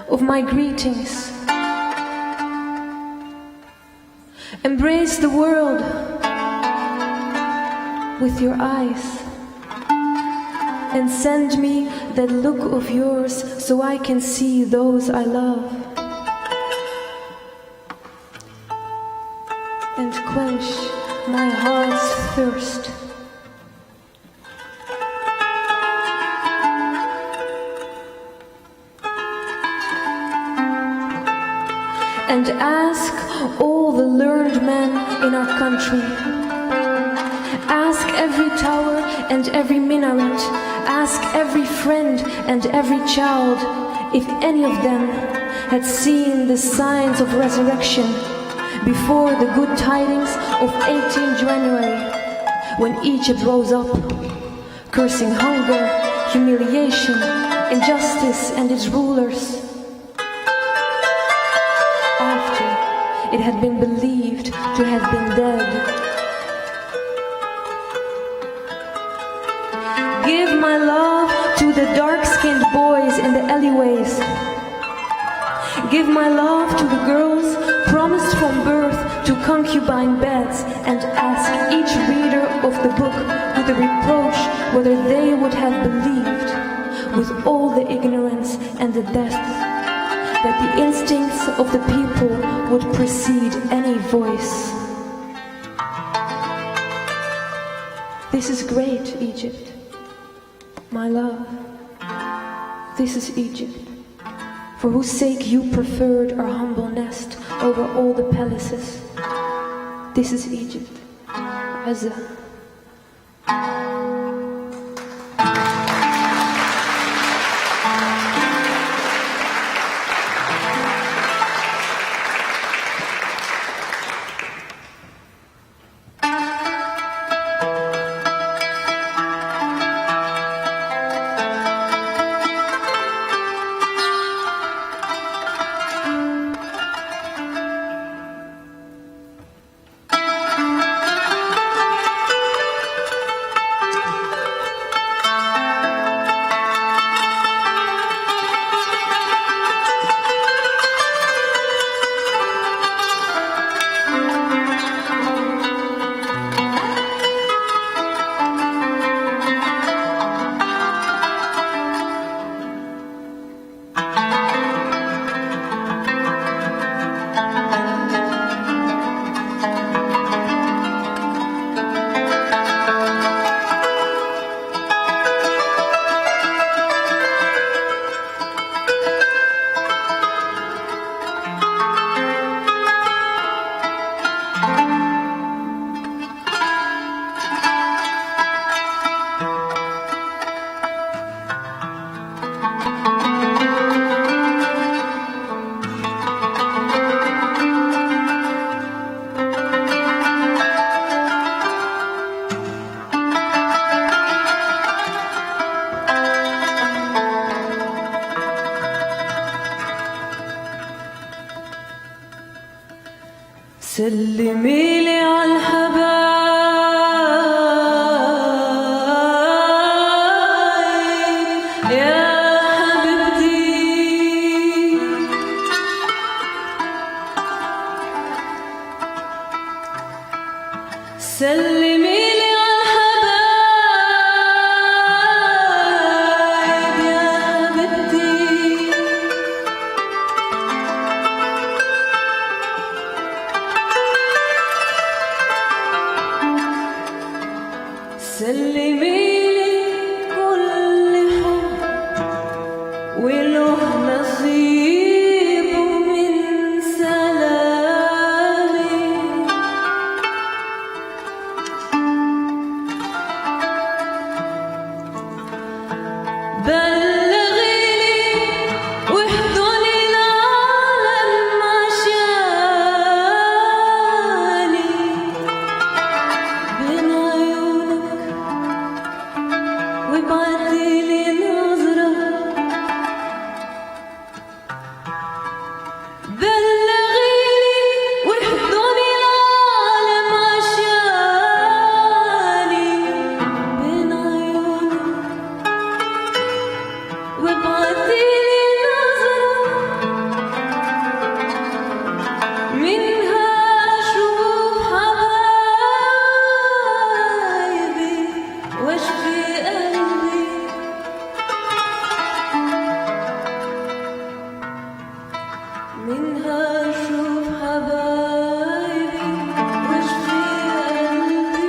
[SPEAKER 18] of my greetings. Embrace the world with your eyes and send me that look of yours so I can see those I love. And quench my heart's thirst. And ask all the learned men in our country. Ask every tower and every minaret. Ask every friend and every child if any of them had seen the signs of resurrection before the good tidings of 18 January, when Egypt rose up, cursing hunger, humiliation, injustice and its rulers. After it had been believed to have been dead. Give my love to the dark-skinned boys in the alleyways. give my love to the girls promised from birth to concubine beds, and ask each reader of the book with a reproach whether they would have believed, with all the ignorance and the death, that the instincts of the people would precede any voice. This is great, Egypt. My love, this is Egypt, for whose sake you preferred our humble nest over all the palaces. This is Egypt. Azza. سلمي لي على الحبايب يا حبيبتي، سلمي لي على الحبايب يا حبيبتي، سلمي لي كل حب وله نصيب من سلامي، بلغي لي واحضني العالم عشاني، بين عيونك وابعتيلي نظرة، بلغيلي واحضني العالم عشاني، بين عيونك وابعتيلي نظرة، منها أشوف حبايبي واشفي قلبي، منها أشوف حبايبي واشفي قلبي،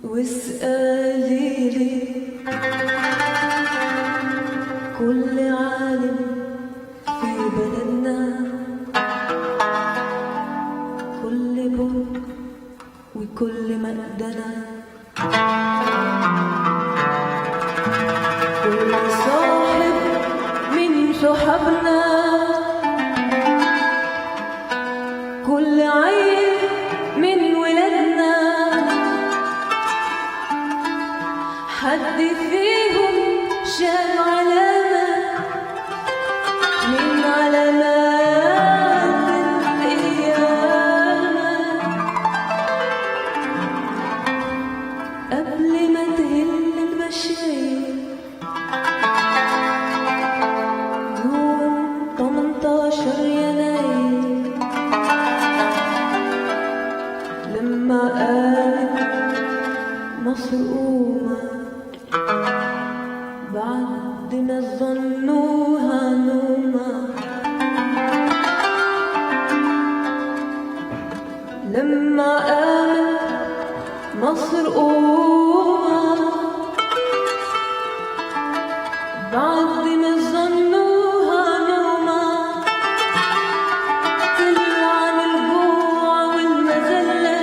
[SPEAKER 18] واسألي لي كل عالم في بلدنا، كل بوق وكل مقدرة، كل صاحب من صحابنا، كل عيل من ولادنا، حد فيهم شال علامة من علامات القيامة، مصر قومة بعد ما ظنوها نومة طلع من الجوع والمذلة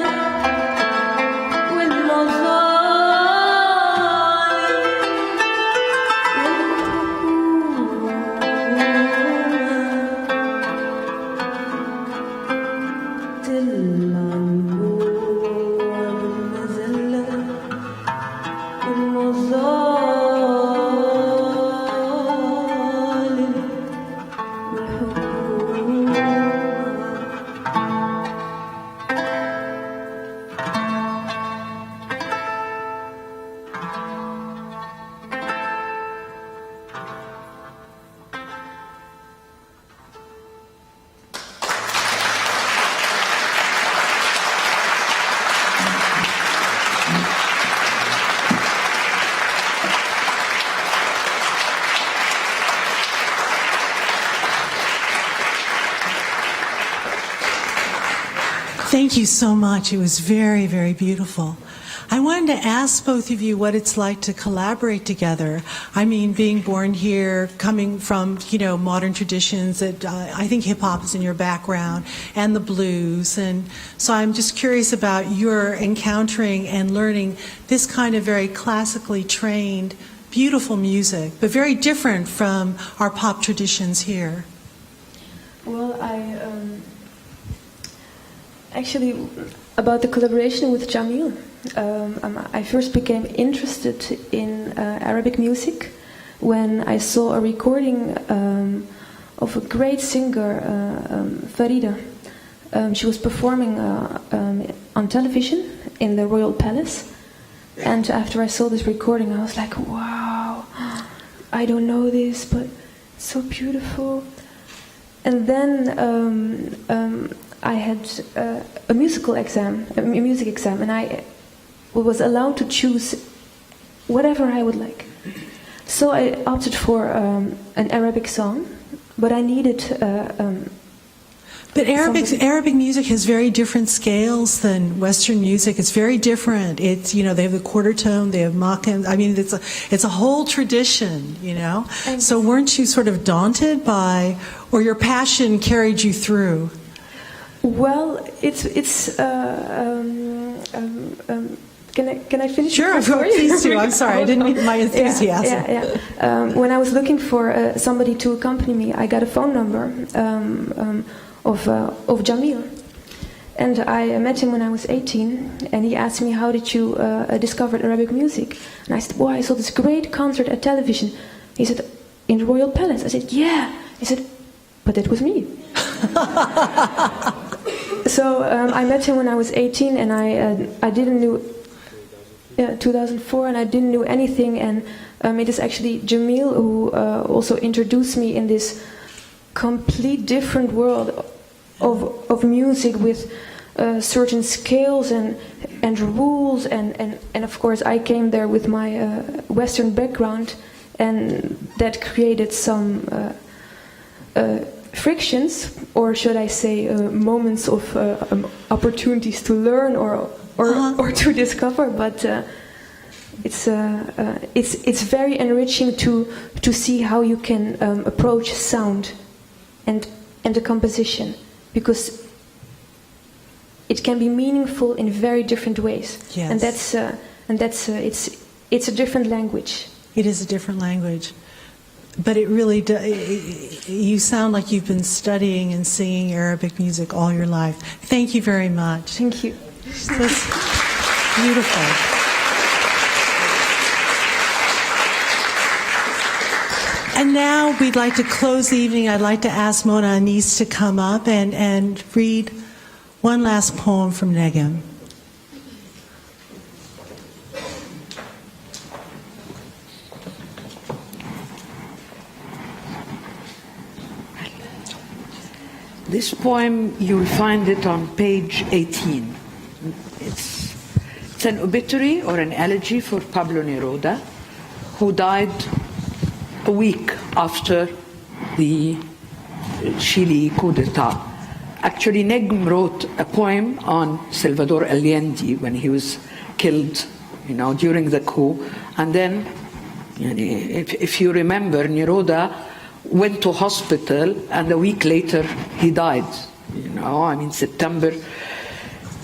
[SPEAKER 2] Thank you so much. It was very, very beautiful. I wanted to ask both of you what it's like to collaborate together. I mean, being born here, coming from, modern traditions that I think hip-hop is in your background, and the blues. And so I'm just curious about your encountering and learning this kind of very classically trained, beautiful music, but very different from our pop traditions here.
[SPEAKER 18] Well, actually, about the collaboration with Jamil, I first became interested in Arabic music when I saw a recording of a great singer, Farida. She was performing on television in the Royal Palace, and after I saw this recording, I was like, wow, I don't know this, but it's so beautiful. And then I had a music exam, and I was allowed to choose whatever I would like. So I opted for an Arabic song, but I needed.
[SPEAKER 2] But Arabic music has very different scales than Western music. It's very different. It's they have the quarter tone, they have maqam. I mean, it's a whole tradition, So weren't you sort of daunted by, or your passion carried you through?
[SPEAKER 18] Well, Can I finish?
[SPEAKER 2] Sure, please do. I'm sorry, I didn't mean my enthusiasm.
[SPEAKER 18] When I was looking for somebody to accompany me, I got a phone number of Jamil, and I met him when I was 18. And he asked me, "How did you discover Arabic music?" And I said, "Well, I saw this great concert at television." He said, "In the Royal Palace." I said, "Yeah." He said, "But that was me." So I met him when I was 18, and I didn't know. 2004, and I didn't know anything, and it is actually Jamil who also introduced me in this complete different world of music with certain scales and rules, and of course I came there with my Western background, and that created some frictions, or should I say moments of opportunities to learn or to discover, but it's very enriching to see how you can approach sound and the composition, because it can be meaningful in very different ways.
[SPEAKER 2] Yes.
[SPEAKER 18] And that's it's a different language.
[SPEAKER 2] It is a different language, but it really you sound like you've been studying and singing Arabic music all your life. Thank you very much.
[SPEAKER 18] Thank you.
[SPEAKER 2] That's beautiful. And now we'd like to close the evening. I'd like to ask Mona Anis to come up and read one last poem from Negm.
[SPEAKER 17] This poem, you'll find it on page 18. It's an obituary or an elegy for Pablo Neruda, who died a week after the Chile coup d'etat. Actually, Negm wrote a poem on Salvador Allende when he was killed, during the coup. And then, if you remember, Neruda went to hospital and a week later he died. September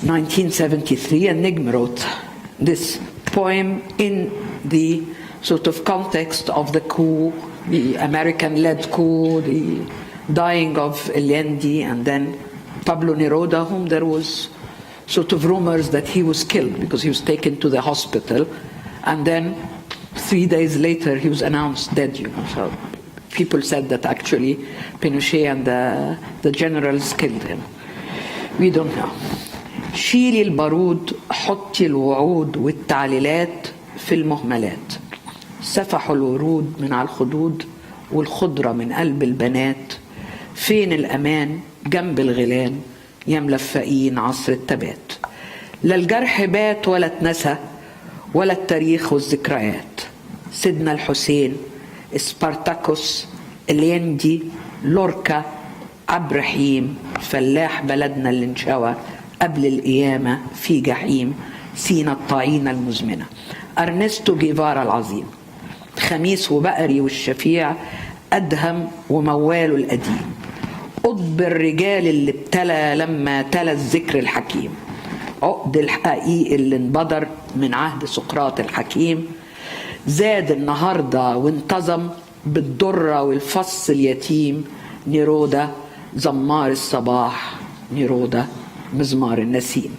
[SPEAKER 17] 1973, and Negm wrote this poem in the sort of context of the coup, the American-led coup, the dying of Allende, and then Pablo Neruda, whom there was sort of rumors that he was killed because he was taken to the hospital, and then 3 days later he was announced dead. So people said that actually Pinochet and the generals killed him. We don't know. شيلي البارود، حطي الوعود والتعليلات في المهملات، سفحوا الورود من على الخدود والخضرة من قلب البنات، فين الأمان جنب الغلان يا ملفقين عصر التبات، لا الجرح بات ولا اتنسى ولا التاريخ والذكريات، سيدنا الحسين، سبارتاكوس، اليندي، لوركا، عبرحيم، فلاح بلدنا اللي انشوى قبل القيامة في جحيم، سينا الطعينة المزمنة، أرنستو جيفارا العظيم، خميس وبقري والشفيع، أدهم ومواله القديم، قطب الرجال اللي ابتلى لما تلا الذكر الحكيم، عقد الحقيقي اللي انبدر من عهد سقراط الحكيم، زاد النهاردة وانتظم بالدرة والفص اليتيم، نيرودا زمار الصباح، نيرودا مزمار النسيم،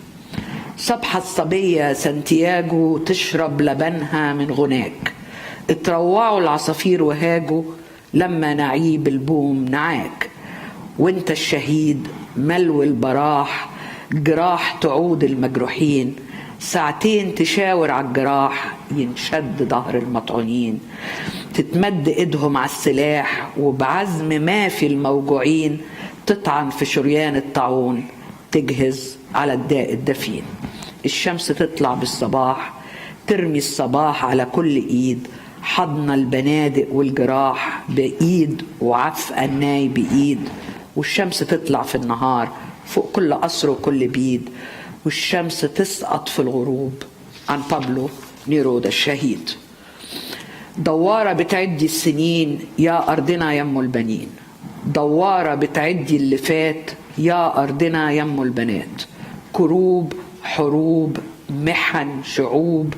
[SPEAKER 17] صبحة الصبية سانتياغو تشرب لبنها من غناك، اتروعوا العصافير وهاجوا لما نعيب البوم نعاك، وانت الشهيد ملو البراح، جراح تعود المجروحين، ساعتين تشاور على الجراح ينشد ظهر المطعونين، تتمد ايدهم على السلاح وبعزم ما في الموجوعين، تطعن في شريان الطاعون، تجهز على الداء الدفين، الشمس تطلع بالصباح، ترمي الصباح على كل ايد، حضن البنادق والجراح بايد وعفق الناي بايد، والشمس تطلع في النهار فوق كل قصر وكل بيد، والشمس تسقط في الغروب عن بابلو نيرودا الشهيد. دوارة بتعدي السنين يا أرضنا يم البنين، دوارة بتعدي اللي فات يا أرضنا يم البنات، كروب حروب محن شعوب،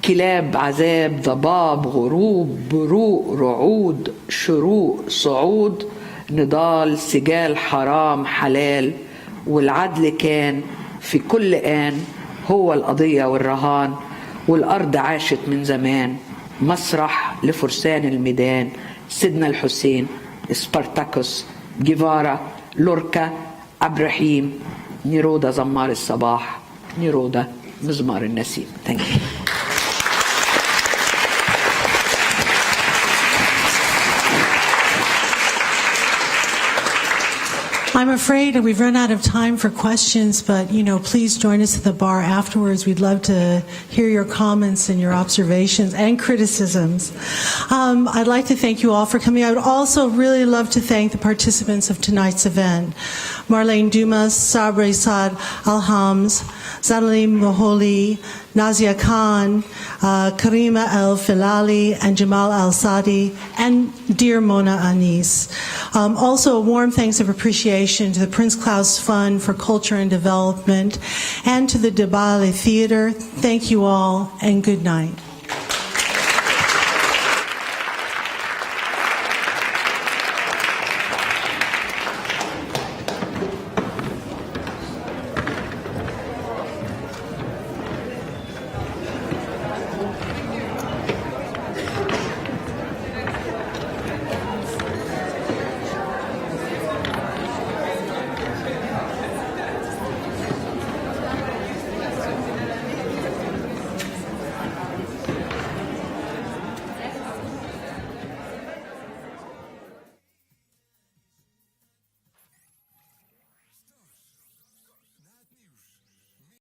[SPEAKER 17] كلاب عذاب ضباب غروب، بروق رعود شروق صعود، نضال سجال حرام حلال، والعدل كان في كل آن هو القضية والرهان، والأرض عاشت من زمان مسرح لفرسان الميدان، سيدنا الحسين، سبارتاكوس، جيفارا، لوركا، عبرحيم، نيرودا زمار الصباح، نيرودا مزمار النسيم. Thank you.
[SPEAKER 2] I'm afraid we've run out of time for questions, but please join us at the bar afterwards. We'd love to hear your comments and your observations and criticisms. I'd like to thank you all for coming. I would also really love to thank the participants of tonight's event: Marlene Dumas, Sabri Saad El Hamus, Zanele Muholi, Naiza Khan, Karima el Fillali, and Jamal al-Sadi, and dear Mona Anis. Also, a warm thanks of appreciation to the Prince Claus Fund for Culture and Development and to the Debale Theater. Thank you all, and good night.